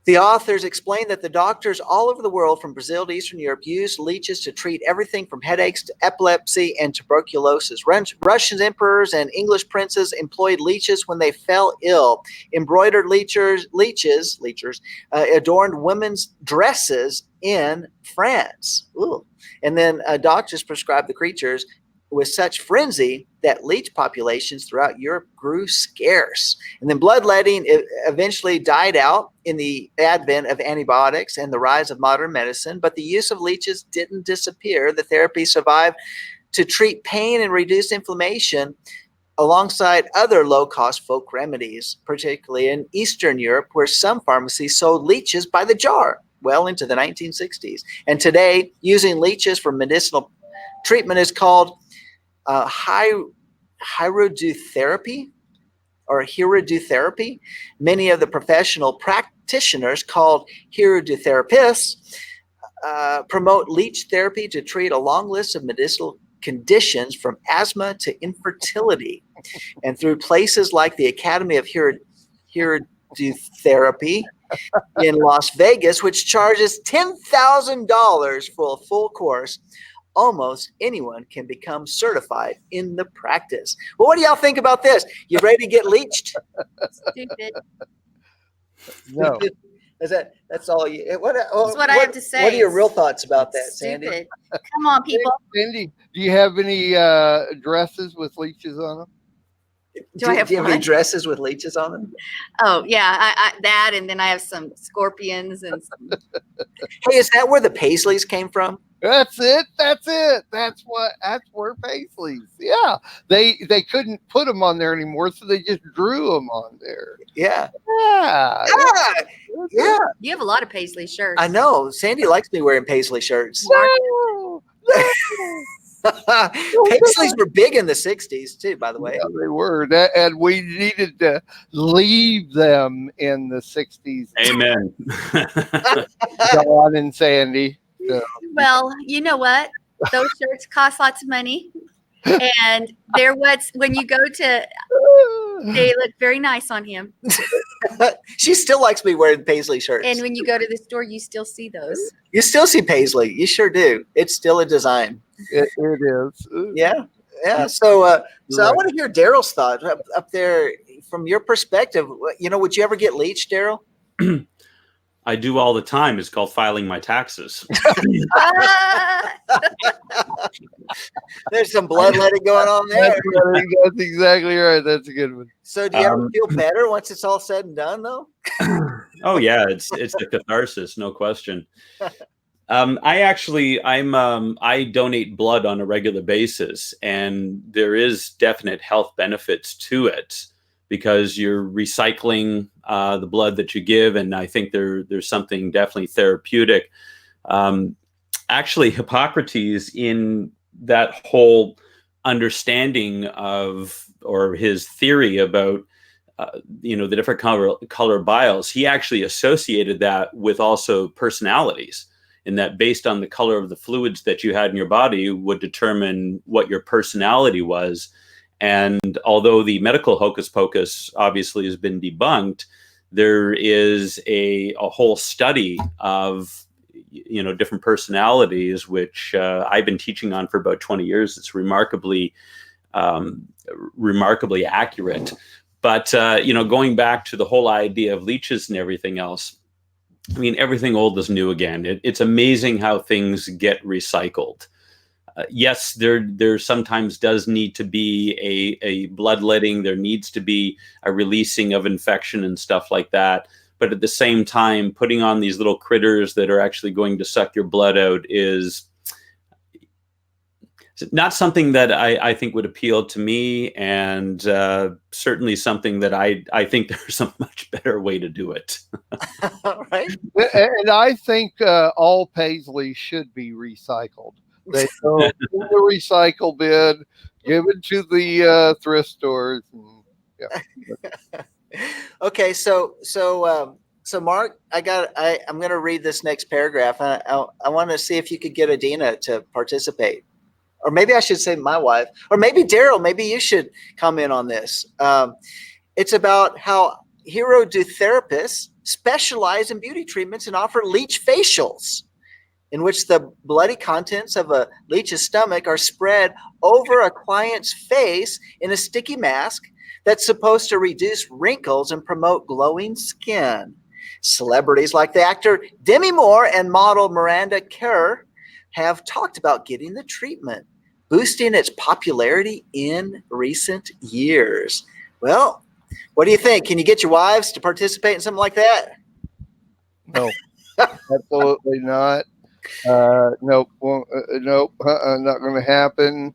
the authors explain that the doctors all over the world, from Brazil to Eastern Europe, used leeches to treat everything from headaches to epilepsy and tuberculosis. Russian emperors and English princes employed leeches when they fell ill. Embroidered leeches adorned women's dresses in France. Ooh. And then doctors prescribed the creatures with such frenzy that leech populations throughout Europe grew scarce. And then bloodletting eventually died out in the advent of antibiotics and the rise of modern medicine, but the use of leeches didn't disappear. The therapy survived to treat pain and reduce inflammation alongside other low-cost folk remedies, particularly in Eastern Europe, where some pharmacies sold leeches by the jar well into the 1960s. And today, using leeches for medicinal treatment is called hierodotherapy or hierodotherapy. Many of the professional practitioners, called hierodotherapists, promote leech therapy to treat a long list of medicinal conditions from asthma to infertility. And through places like the Academy of Hierodotherapy in Las Vegas, which charges $10,000 for a full course, almost anyone can become certified in the practice. Well, what do y'all think about this? You ready to get leeched? Stupid. No. That's all you. That's what I have to say. What are your real thoughts about that, Sandy? Stupid. Come on, people. Cindy, do you have any dresses with leeches on them? Do I have you have any what? dresses with leeches on them? Oh yeah, I that, and then I have some scorpions and some. Hey, is that where the Paisleys came from? That's it. That's where Paisleys. Yeah. They couldn't put them on there anymore, so they just drew them on there. Yeah. Yeah. Yeah. You have a lot of Paisley shirts. I know. Sandy likes me wearing Paisley shirts. No. Paisleys were big in the 60s too, by the way. Yeah, they were. And we needed to leave them in the 60s. Amen. John and Sandy. So. Well, you know what? Those shirts cost lots of money. And when you go to, they look very nice on him. She still likes me wearing Paisley shirts. And when you go to the store, you still see those. You still see Paisley. You sure do. It's still a design. It is. Yeah. Yeah. So I Right. want to hear Darryl's thoughts up there from your perspective. Would you ever get leeched, Darryl? I do all the time. It's called filing my taxes. There's some bloodletting going on there. That's exactly right. That's a good one. So do you ever feel better once it's all said and done, though? Oh yeah, it's a catharsis, no question. I donate blood on a regular basis, and there is definite health benefits to it because you're recycling the blood that you give, and I think there's something definitely therapeutic. Actually, Hippocrates, in that whole understanding of, or his theory about the different color biles, he actually associated that with also personalities, in that based on the color of the fluids that you had in your body would determine what your personality was. And although the medical hocus pocus obviously has been debunked, there is a whole study of different personalities, which I've been teaching on for about 20 years. It's remarkably accurate. But, going back to the whole idea of leeches and everything else, I mean, everything old is new again. It's amazing how things get recycled. Yes, there sometimes does need to be a bloodletting. There needs to be a releasing of infection and stuff like that. But at the same time, putting on these little critters that are actually going to suck your blood out is not something that I think would appeal to me, and certainly something that I think there's a much better way to do it. Right? And I think all Paisley should be recycled. They go in the recycle bin, give it to the thrift stores. And, yeah. Okay, so Mark, I'm going to read this next paragraph. I want to see if you could get Adina to participate, or maybe I should say my wife, or maybe Darryl. Maybe you should comment on this. It's about how hero do therapists specialize in beauty treatments and offer leech facials, in which the bloody contents of a leech's stomach are spread over a client's face in a sticky mask that's supposed to reduce wrinkles and promote glowing skin. Celebrities like the actor Demi Moore and model Miranda Kerr have talked about getting the treatment, boosting its popularity in recent years. Well, what do you think? Can you get your wives to participate in something like that? No, absolutely not. Nope, nope, not going to happen.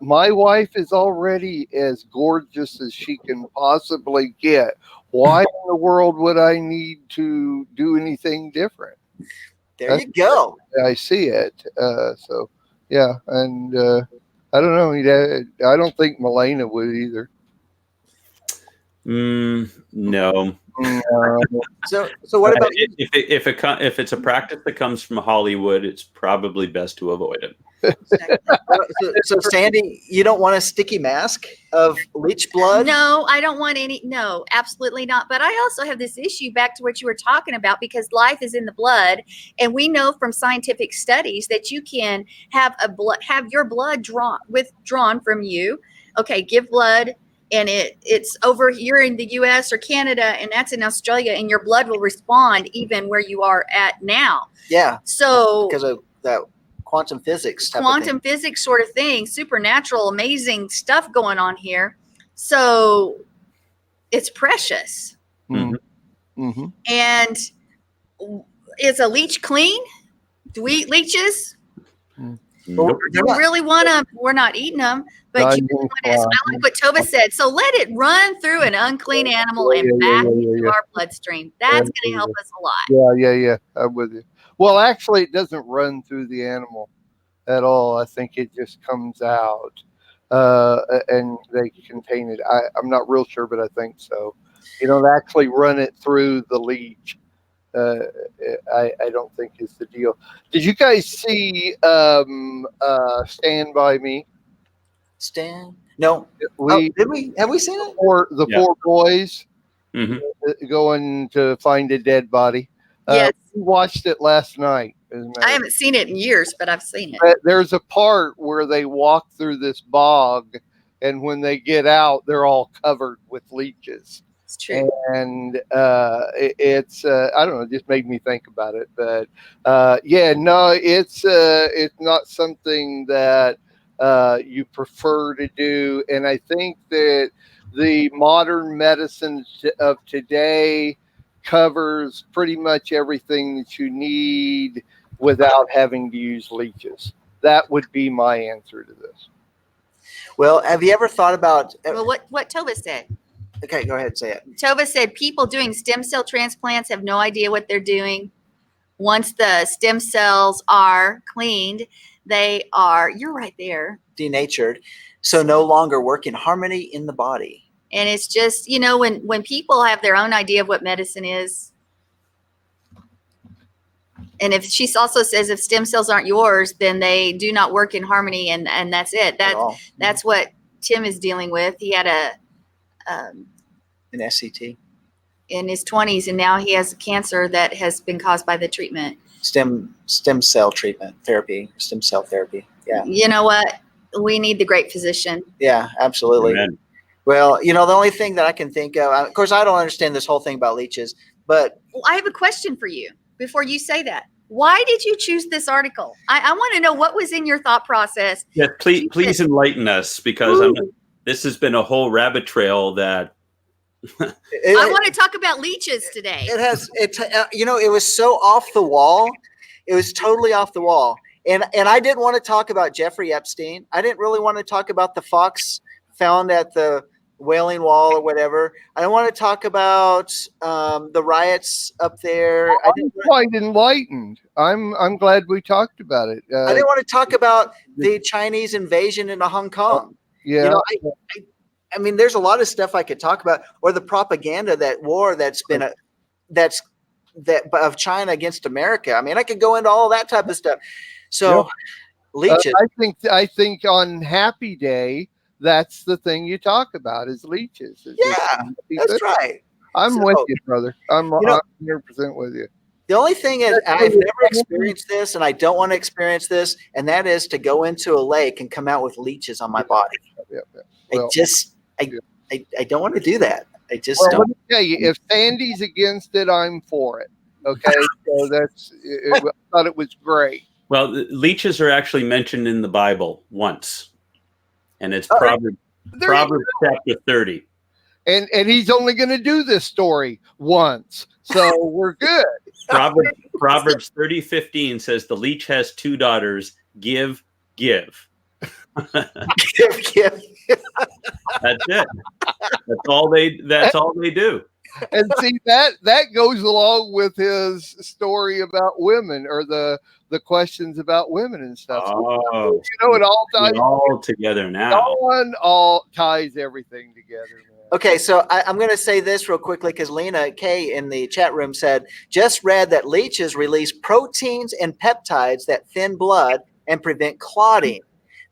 My wife is already as gorgeous as she can possibly get. Why in the world would I need to do anything different? There you go. I see it. So, yeah, and I don't know. I don't think Milena would either. No. So what about if it's a practice that comes from Hollywood, it's probably best to avoid it. so Sandi, you don't want a sticky mask of leech blood? No, I don't want any. No, absolutely not. But I also have this issue back to what you were talking about, because life is in the blood, and we know from scientific studies that you can have your blood withdrawn from you. Okay, give blood. And it's over here in the U.S. or Canada, and that's in Australia, and your blood will respond even where you are at now. Yeah. So because of that quantum physics. Physics sort of thing, supernatural, amazing stuff going on here. So it's precious. Mm-hmm. Mm-hmm. And is a leech clean? Do we eat leeches? Nope. Do we really want to? We're not eating them. But I like what Tova said. So let it run through an unclean animal and back into our bloodstream. That's going to help us a lot. Yeah. I'm with you. Well, actually, it doesn't run through the animal at all. I think it just comes out, and they contain it. I'm not real sure, but I think so. You don't actually run it through the leech. I don't think is the deal. Did you guys see Stand By Me? Stand? No. Did we? Have we seen it? Or the four boys going to find a dead body. Yes. We watched it last night. I haven't seen it in years, but I've seen it. There's a part where they walk through this bog, and when they get out, they're all covered with leeches. It's true. And it's I don't know, it just made me think about it. But it's not something that you prefer to do. And I think that the modern medicine of today covers pretty much everything that you need without having to use leeches. That would be my answer to this. Well, have you ever thought about what Tova said? Okay, go ahead, say it. Tova said people doing stem cell transplants have no idea what they're doing. Once the stem cells are cleaned, you're right there, denatured, so no longer work in harmony in the body. And it's just, when people have their own idea of what medicine is, and if she also says if stem cells aren't yours, then they do not work in harmony, and that's it. That's what Tim is dealing with. He had an SCT in his 20s, and now he has cancer that has been caused by the treatment. stem cell treatment therapy, stem cell therapy. Yeah. You know what? We need the great physician. Yeah, absolutely. Amen. Well, the only thing that I can think of course, I don't understand this whole thing about leeches, but Well, I have a question for you before you say that. Why did you choose this article? I want to know what was in your thought process. Yes, please enlighten us, because this has been a whole rabbit trail that I want to talk about leeches today. it was so off the wall. It was totally off the wall. And I didn't want to talk about Jeffrey Epstein. I didn't really want to talk about the fox found at the Wailing Wall or whatever. I don't want to talk about the riots up there. I'm quite enlightened. I'm glad we talked about it. I didn't want to talk about the Chinese invasion into Hong Kong. Yeah. I mean, there's a lot of stuff I could talk about, or the propaganda that's been of China against America. I mean, I could go into all that type of stuff. So, leeches. I think on Happy Day, that's the thing you talk about is leeches. That's right. I'm with you, brother. I'm 100% with you. The only thing is, I've never experienced this, and I don't want to experience this, and that is to go into a lake and come out with leeches on my body. Well, I don't want to do that. I just don't. Let me tell you, if Sandy's against it, I'm for it. Okay, so I thought it was great. Well, leeches are actually mentioned in the Bible once, and it's Proverbs chapter 30. And he's only going to do this story once, so we're good. Proverbs 30:15 says the leech has two daughters. Give. Give. That's it. That's all they do. And see that goes along with his story about women, or the questions about women and stuff. Oh, it all ties all together now. All ties everything together. Man. Okay, so I'm going to say this real quickly because Lena K in the chat room said, just read that leeches release proteins and peptides that thin blood and prevent clotting.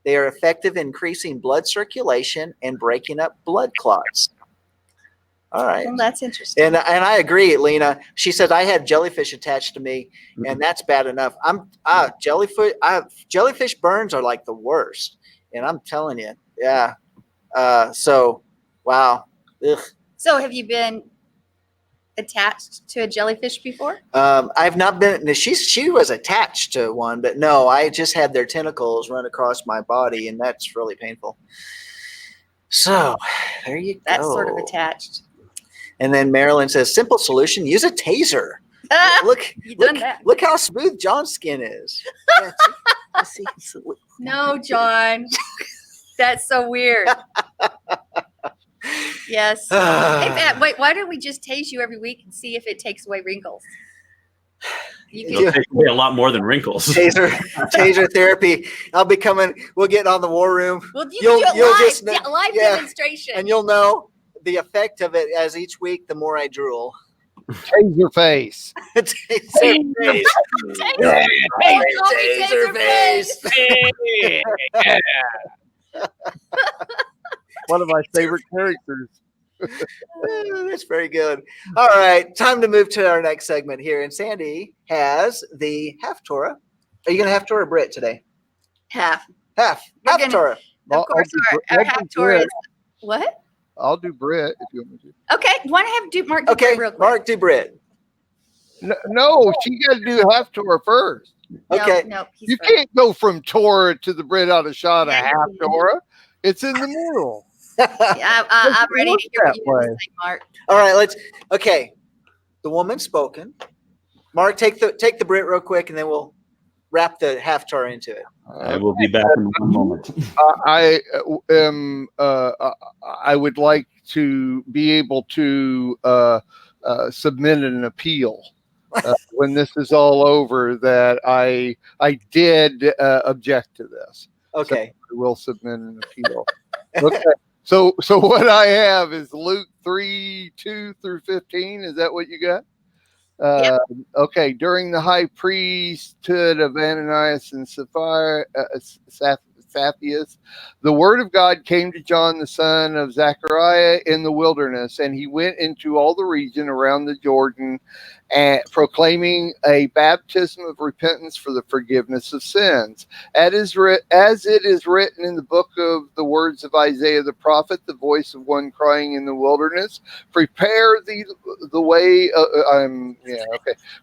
They are effective in increasing blood circulation and breaking up blood clots. All right. Well, that's interesting. And I agree, Lena. She said I had jellyfish attached to me, and that's bad enough. Jellyfish burns are like the worst, and I'm telling you, yeah. So, wow. Ugh. So, have you been attached to a jellyfish before? I've not been. She was attached to one, but no, I just had their tentacles run across my body, and that's really painful. So, there you go. That's sort of attached. And then Marilyn says, simple solution, use a taser. Look how smooth John's skin is. No, John. That's so weird. Yes. Hey, Matt, wait, why don't we just tase you every week and see if it takes away wrinkles? It'll take away a lot more than wrinkles. Taser therapy. I'll be coming. We'll get on the war room. Well, you'll do live demonstration. And you'll know the effect of it as each week, the more I drool. Taser face. Taser face. Taser face. One of my favorite characters. That's very good. All right, time to move to our next segment here. And Sandi has the half Torah. Are you going to have Torah Brit today? Half Torah. Of course, our half Torah is what? I'll do Brit if you want me to. Okay, want to have Mark do Brit real quick? Mark do Brit. No, she got to do half Torah first. Okay. No, you can't go from Torah to the Brit out of shot of half Torah. It's in the middle. I'm ready to hear what you have to say, Mark. All right, okay. The woman's spoken. Mark, take the Brit real quick, and then we'll wrap the half Torah into it. I will be back in 1 moment. I would like to be able to submit an appeal when this is all over that I did object to this. Okay. So I will submit an appeal. Okay. So what I have is Luke 3:2-15. Is that what you got? Yep. Okay. During the high priesthood of Ananias and Sapphira, Sapphias, the word of God came to John, the son of Zechariah, in the wilderness, and he went into all the region around the Jordan and proclaiming a baptism of repentance for the forgiveness of sins. As it is written in the book of the words of Isaiah the prophet, the voice of one crying in the wilderness, prepare the way.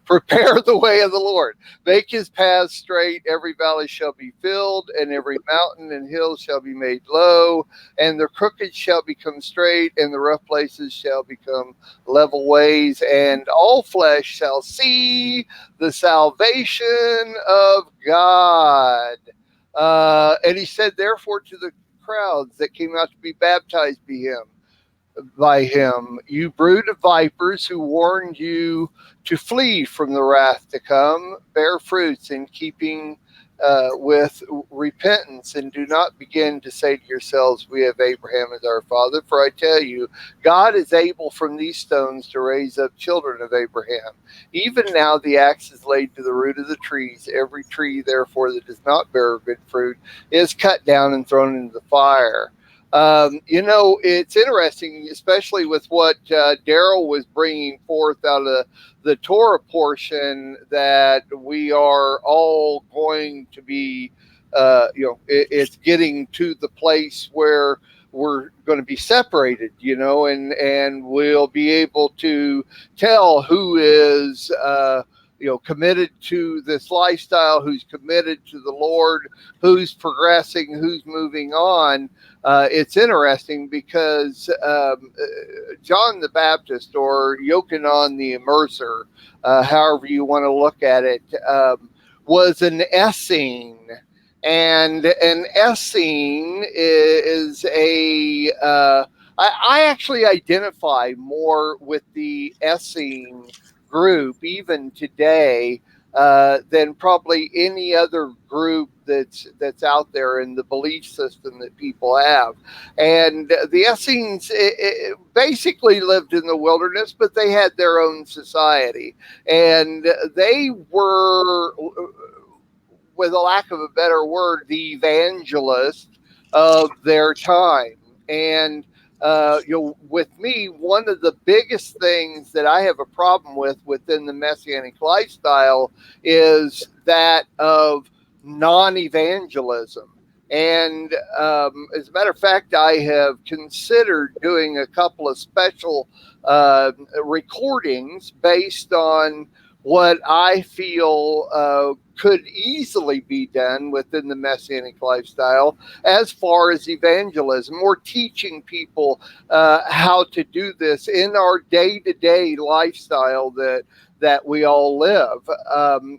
Prepare the way of the Lord. Make his paths straight. Every valley shall be filled, and every mountain and hill shall be made low, and the crooked shall become straight, and the rough places shall become level ways, and all flesh shall see the salvation of God. And he said, therefore, to the crowds that came out to be baptized by him, you brood of vipers, who warned you to flee from the wrath to come, bear fruits in keeping with repentance, and do not begin to say to yourselves, we have Abraham as our father. For I tell you, God is able from these stones to raise up children of Abraham. Even now the axe is laid to the root of the trees. Every tree, therefore, that does not bear good fruit is cut down and thrown into the fire. It's interesting, especially with what Darryl was bringing forth out of the Torah portion, that we are all going to be, it's getting to the place where we're going to be separated, and we'll be able to tell who is, committed to this lifestyle, who's committed to the Lord, who's progressing, who's moving on. It's interesting because John the Baptist, or Yochanan the Immerser, however you want to look at it, was an Essene. And an Essene is I actually identify more with the Essene group even today than probably any other group that's out there in the belief system that people have. And the Essenes basically lived in the wilderness, but they had their own society, and they were, with a lack of a better word, the evangelist of their time. And with me, one of the biggest things that I have a problem with within the Messianic lifestyle is that of non-evangelism. And as a matter of fact, I have considered doing a couple of special recordings based on what I feel could easily be done within the Messianic lifestyle as far as evangelism, or teaching people how to do this in our day-to-day lifestyle that we all live.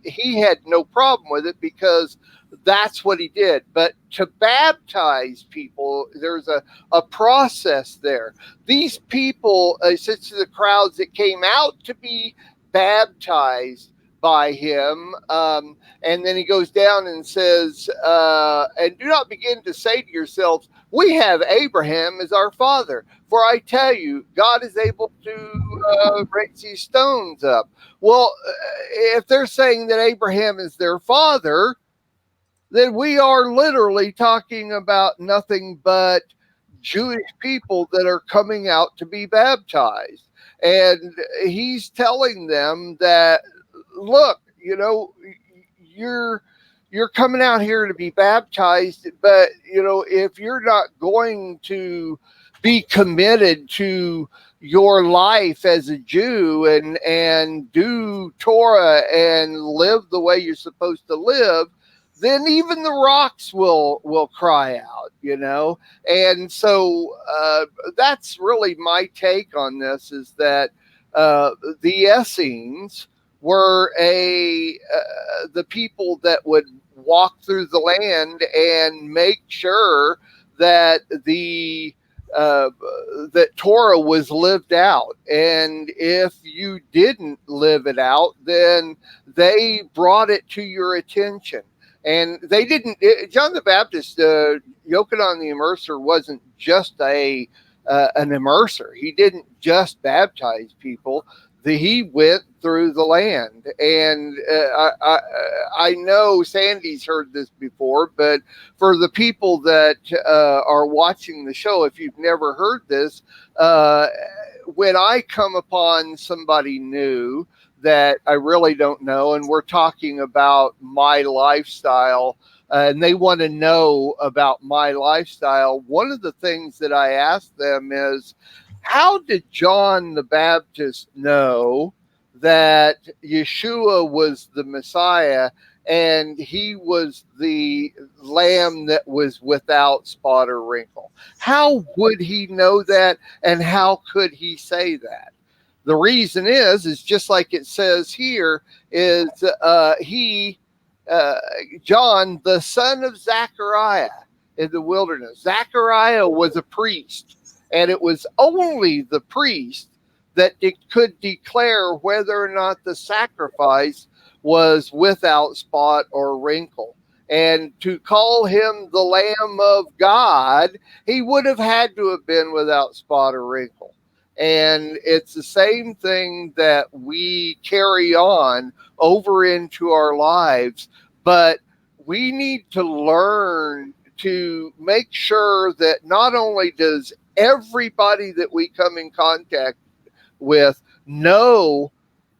He had no problem with it because that's what he did. But to baptize people, there's a process there. These people, such as the crowds that came out to be baptized by him, and then he goes down and says, and do not begin to say to yourselves, we have Abraham as our father. For I tell you, God is able to raise these stones up. Well, if they're saying that Abraham is their father, then we are literally talking about nothing but Jewish people that are coming out to be baptized. And he's telling them that, look, you're coming out here to be baptized, but if you're not going to be committed to your life as a Jew and do Torah and live the way you're supposed to live, then even the rocks will cry out, And so that's really my take on this, is that the Essenes were the people that would walk through the land and make sure that that Torah was lived out. And if you didn't live it out, then they brought it to your attention. And they didn't. John the Baptist, Yochanan the Immerser, wasn't just an immerser. He didn't just baptize people. He went through the land. And I know Sandy's heard this before, but for the people that are watching the show, if you've never heard this, when I come upon somebody new that I really don't know, and we're talking about my lifestyle, and they want to know about my lifestyle, one of the things that I ask them is, how did John the Baptist know that Yeshua was the Messiah and he was the lamb that was without spot or wrinkle? How would he know that, and how could he say that? The reason is just like it says here, is John, the son of Zechariah in the wilderness. Zechariah was a priest, and it was only the priest that could declare whether or not the sacrifice was without spot or wrinkle. And to call him the Lamb of God, he would have had to have been without spot or wrinkle. And it's the same thing that we carry on over into our lives. But we need to learn to make sure that not only does everybody that we come in contact with know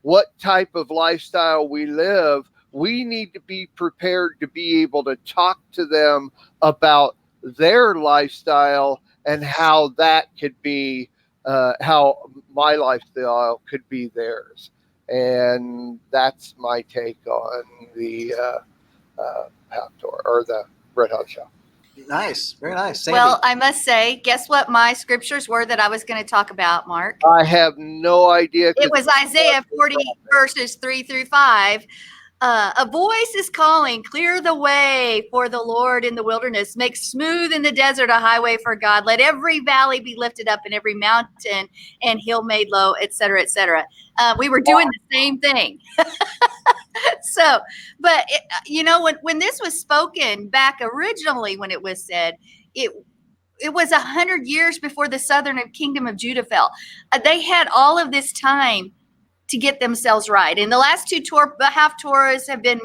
what type of lifestyle we live, we need to be prepared to be able to talk to them about their lifestyle and how that could be, how my lifestyle could be theirs. And that's my take on the Hot Torah, or the Red Hot Shop. Nice, very nice. Sandi. Well, I must say, guess what my scriptures were that I was going to talk about, Mark? I have no idea. It was Isaiah 40 verses 3-5. A voice is calling, clear the way for the Lord in the wilderness, make smooth in the desert a highway for God. Let every valley be lifted up and every mountain and hill made low, etc., etc. We were doing the same thing. So, but when this was spoken back originally, when it was said, it was 100 years before the southern kingdom of Judah fell. They had all of this time to get themselves right. And the last two half Torahs have been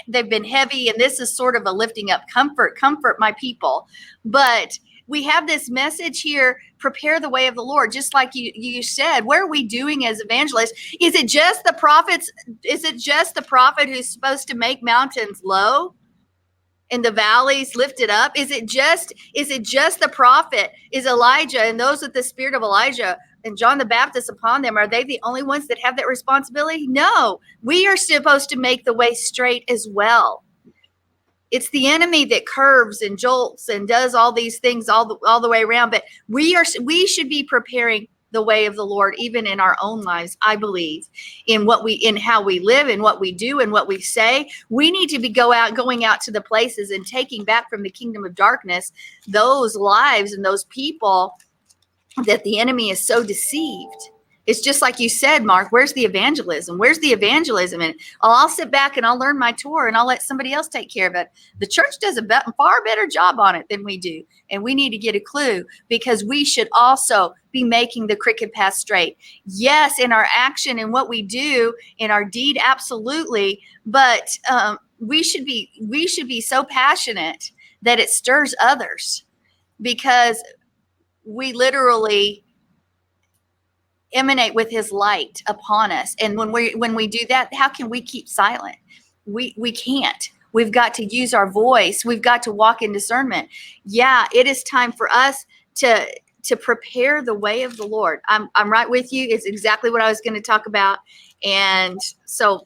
they've been heavy, and this is sort of a lifting up, comfort my people. But we have this message here, prepare the way of the Lord, just like you said. What are we doing as evangelists? Is it just the prophets? Is it just the prophet who's supposed to make mountains low and the valleys lifted up? Is it just the prophet? Is Elijah and those with the spirit of Elijah and John the Baptist upon them, are they the only ones that have that responsibility? No, we are supposed to make the way straight as well. It's the enemy that curves and jolts and does all these things all the way around. But we should be preparing the way of the Lord, even in our own lives. I believe in how we live and what we do and what we say. We need to be going out to the places and taking back from the kingdom of darkness those lives and those people that the enemy is so deceived. It's just like you said, Mark, where's the evangelism? And I'll sit back and I'll learn my Torah and I'll let somebody else take care of it. The church does a far better job on it than we do. And we need to get a clue, because we should also be making the crooked path straight. Yes, in our action and what we do, in our deed, absolutely. But we should be so passionate that it stirs others, because we literally emanate with his light upon us. And when we do that, how can we keep silent? We can't. We've got to use our voice. We've got to walk in discernment. Yeah, it is time for us to prepare the way of the Lord. I'm right with you. It's exactly what I was going to talk about. And so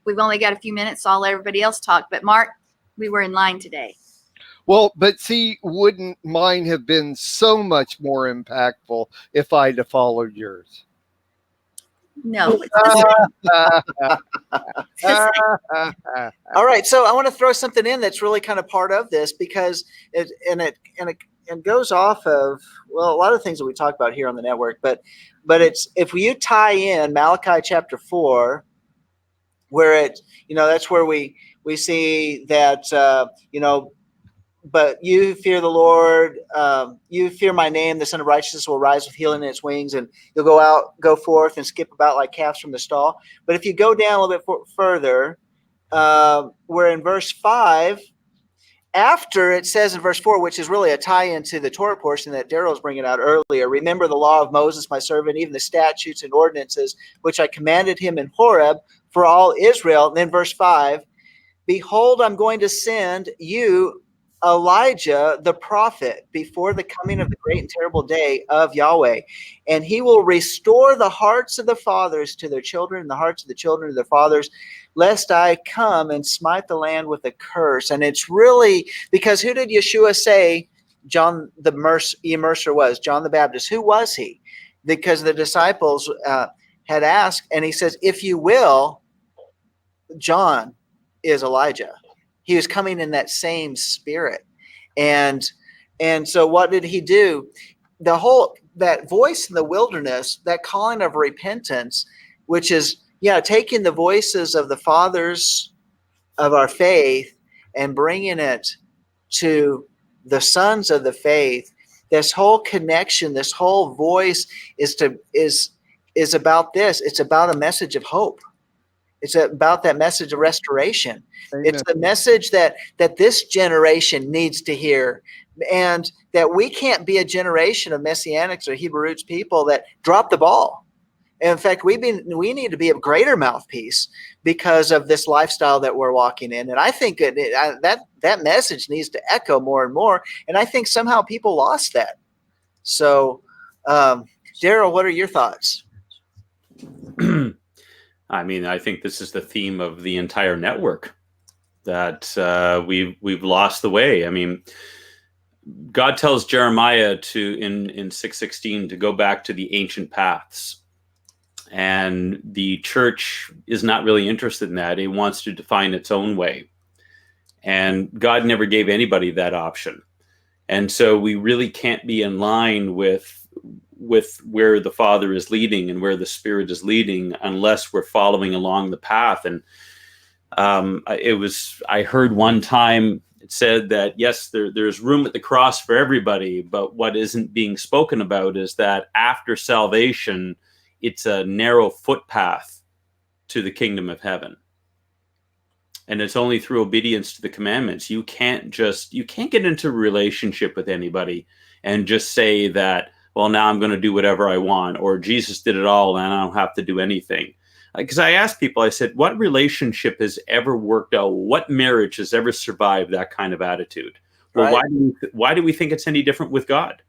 we've only got a few minutes, so I'll let everybody else talk. But Mark, we were in line today. Well, but see, wouldn't mine have been so much more impactful if I'd have followed yours? No. All right, so I want to throw something in that's really kind of part of this, because it goes off of, well, a lot of things that we talk about here on the network, but it's, if you tie in Malachi chapter 4, where that's where we see that but you fear the Lord, you fear my name, the Son of Righteousness will rise with healing in its wings, and you'll go forth and skip about like calves from the stall. But if you go down a little bit further, we're in verse 5, after it says in verse 4, which is really a tie-in to the Torah portion that Darryl was bringing out earlier, remember the law of Moses, my servant, even the statutes and ordinances, which I commanded him in Horeb for all Israel. And then verse 5, behold, I'm going to send you Elijah the prophet before the coming of the great and terrible day of Yahweh. And he will restore the hearts of the fathers to their children and the hearts of the children to their fathers, lest I come and smite the land with a curse. And it's really because who did Yeshua say John the Immerser was? John the Baptist. Who was he? Because the disciples had asked, and he says, if you will, John is Elijah. He was coming in that same spirit. And so what did he do? That voice in the wilderness, that calling of repentance, which is, taking the voices of the fathers of our faith and bringing it to the sons of the faith. This whole connection, this whole voice is about this. It's about a message of hope. It's about that message of restoration. Amen. It's the message that this generation needs to hear, and that we can't be a generation of Messianics or Hebrew roots people that drop the ball. And in fact, we need to be a greater mouthpiece because of this lifestyle that we're walking in. And I think that message needs to echo more and more. And I think somehow people lost that. So, Darryl, what are your thoughts? I mean, I think this is the theme of the entire network, that we've lost the way. I mean, God tells Jeremiah in 6:16 to go back to the ancient paths. And the church is not really interested in that. It wants to define its own way. And God never gave anybody that option. And so we really can't be in line with where the Father is leading and where the Spirit is leading unless we're following along the path. And I heard one time it said that, yes, there's room at the cross for everybody, but what isn't being spoken about is that after salvation, it's a narrow footpath to the kingdom of heaven. And it's only through obedience to the commandments. You can't get into a relationship with anybody and just say that, well, now I'm going to do whatever I want, or Jesus did it all and I don't have to do anything. Because I asked people, I said, what relationship has ever worked out? What marriage has ever survived that kind of attitude? Well, right. Why do we think it's any different with God?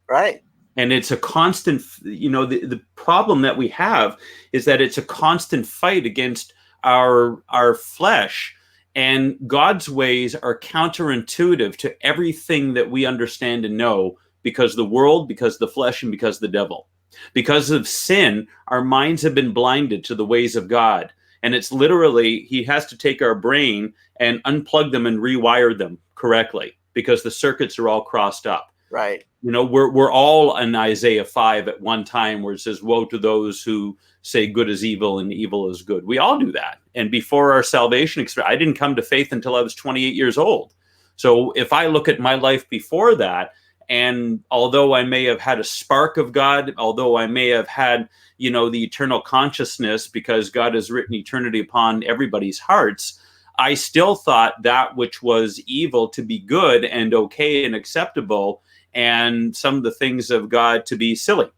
Right. And it's a constant, the problem that we have is that it's a constant fight against our flesh, and God's ways are counterintuitive to everything that we understand and know, because the world, because the flesh, and because the devil. Because of sin, our minds have been blinded to the ways of God. And it's literally, he has to take our brain and unplug them and rewire them correctly, because the circuits are all crossed up. Right. We're all in Isaiah 5 at one time where it says, woe to those who say good is evil and evil is good. We all do that. And before our salvation experience, I didn't come to faith until I was 28 years old. So if I look at my life before that, and although I may have had a spark of God, although I may have had, the eternal consciousness, because God has written eternity upon everybody's hearts, I still thought that which was evil to be good and okay and acceptable, and some of the things of God to be silly.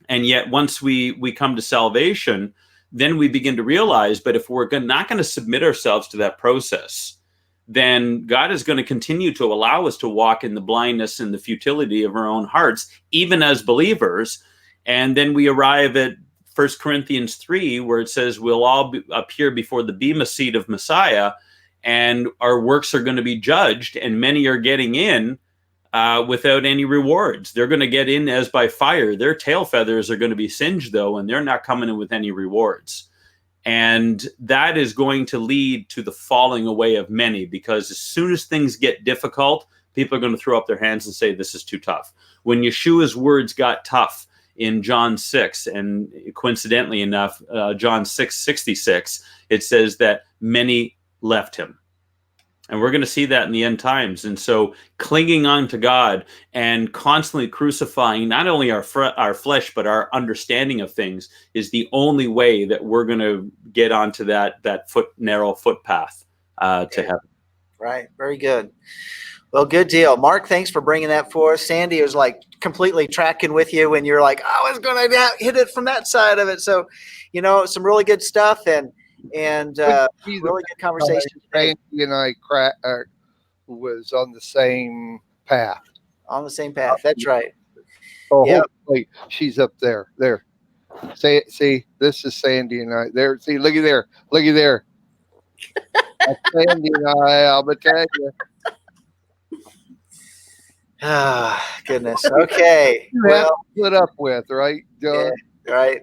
And yet once we come to salvation, then we begin to realize, but if we're not going to submit ourselves to that process, then God is going to continue to allow us to walk in the blindness and the futility of our own hearts, even as believers. And then we arrive at 1 Corinthians 3, where it says we'll all appear before the bema seat of Messiah, and our works are going to be judged, and many are getting in without any rewards. They're going to get in as by fire. Their tail feathers are going to be singed, though, and they're not coming in with any rewards. And that is going to lead to the falling away of many, because as soon as things get difficult, people are going to throw up their hands and say, this is too tough. When Yeshua's words got tough in John 6, and coincidentally enough, John 6:66, it says that many left him. And we're going to see that in the end times. And so clinging on to God and constantly crucifying not only our flesh, but our understanding of things is the only way that we're going to get onto that narrow footpath to heaven. Right. Very good. Well, good deal. Mark, thanks for bringing that for us. Sandy was like completely tracking with you when you're like, I was going to hit it from that side of it. So, some really good stuff and really good conversation today. Randy and I was on the same path. On the same path. That's right. Oh, Yep. hopefully she's up there. There. See, this is Sandy and I. There. See, looky there. Looky there. That's Sandy and I'll tell you. Ah, goodness. Okay. You have Well, to put up with, right, John? yeah, right.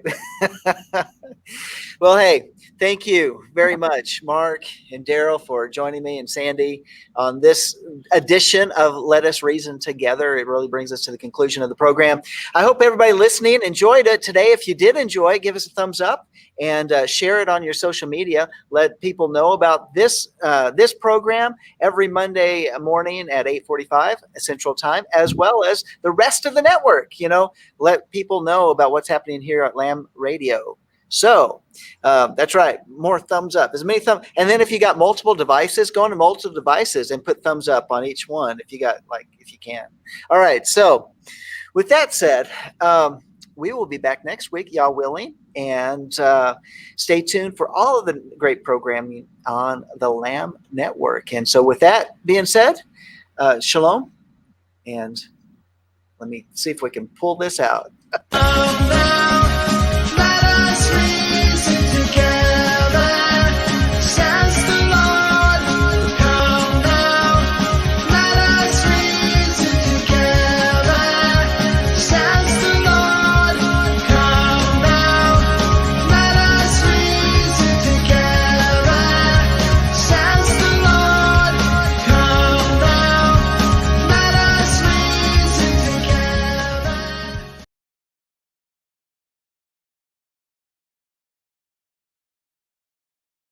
Well, hey, thank you very much, Mark and Darryl, for joining me and Sandy on this edition of Let Us Reason Together. It really brings us to the conclusion of the program. I hope everybody listening enjoyed it today. If you did enjoy, give us a thumbs up and share it on your social media. Let people know about this program every Monday morning at 8:45 Central Time, as well as the rest of the network. Let people know about what's happening here at Lamb Radio. So that's right. More thumbs up. As many thumbs. And then if you got multiple devices, go into multiple devices and put thumbs up on each one if you can. All right. So with that said, we will be back next week, y'all willing. And stay tuned for all of the great programming on the Lamb Network. And so with that being said, shalom. And let me see if we can pull this out.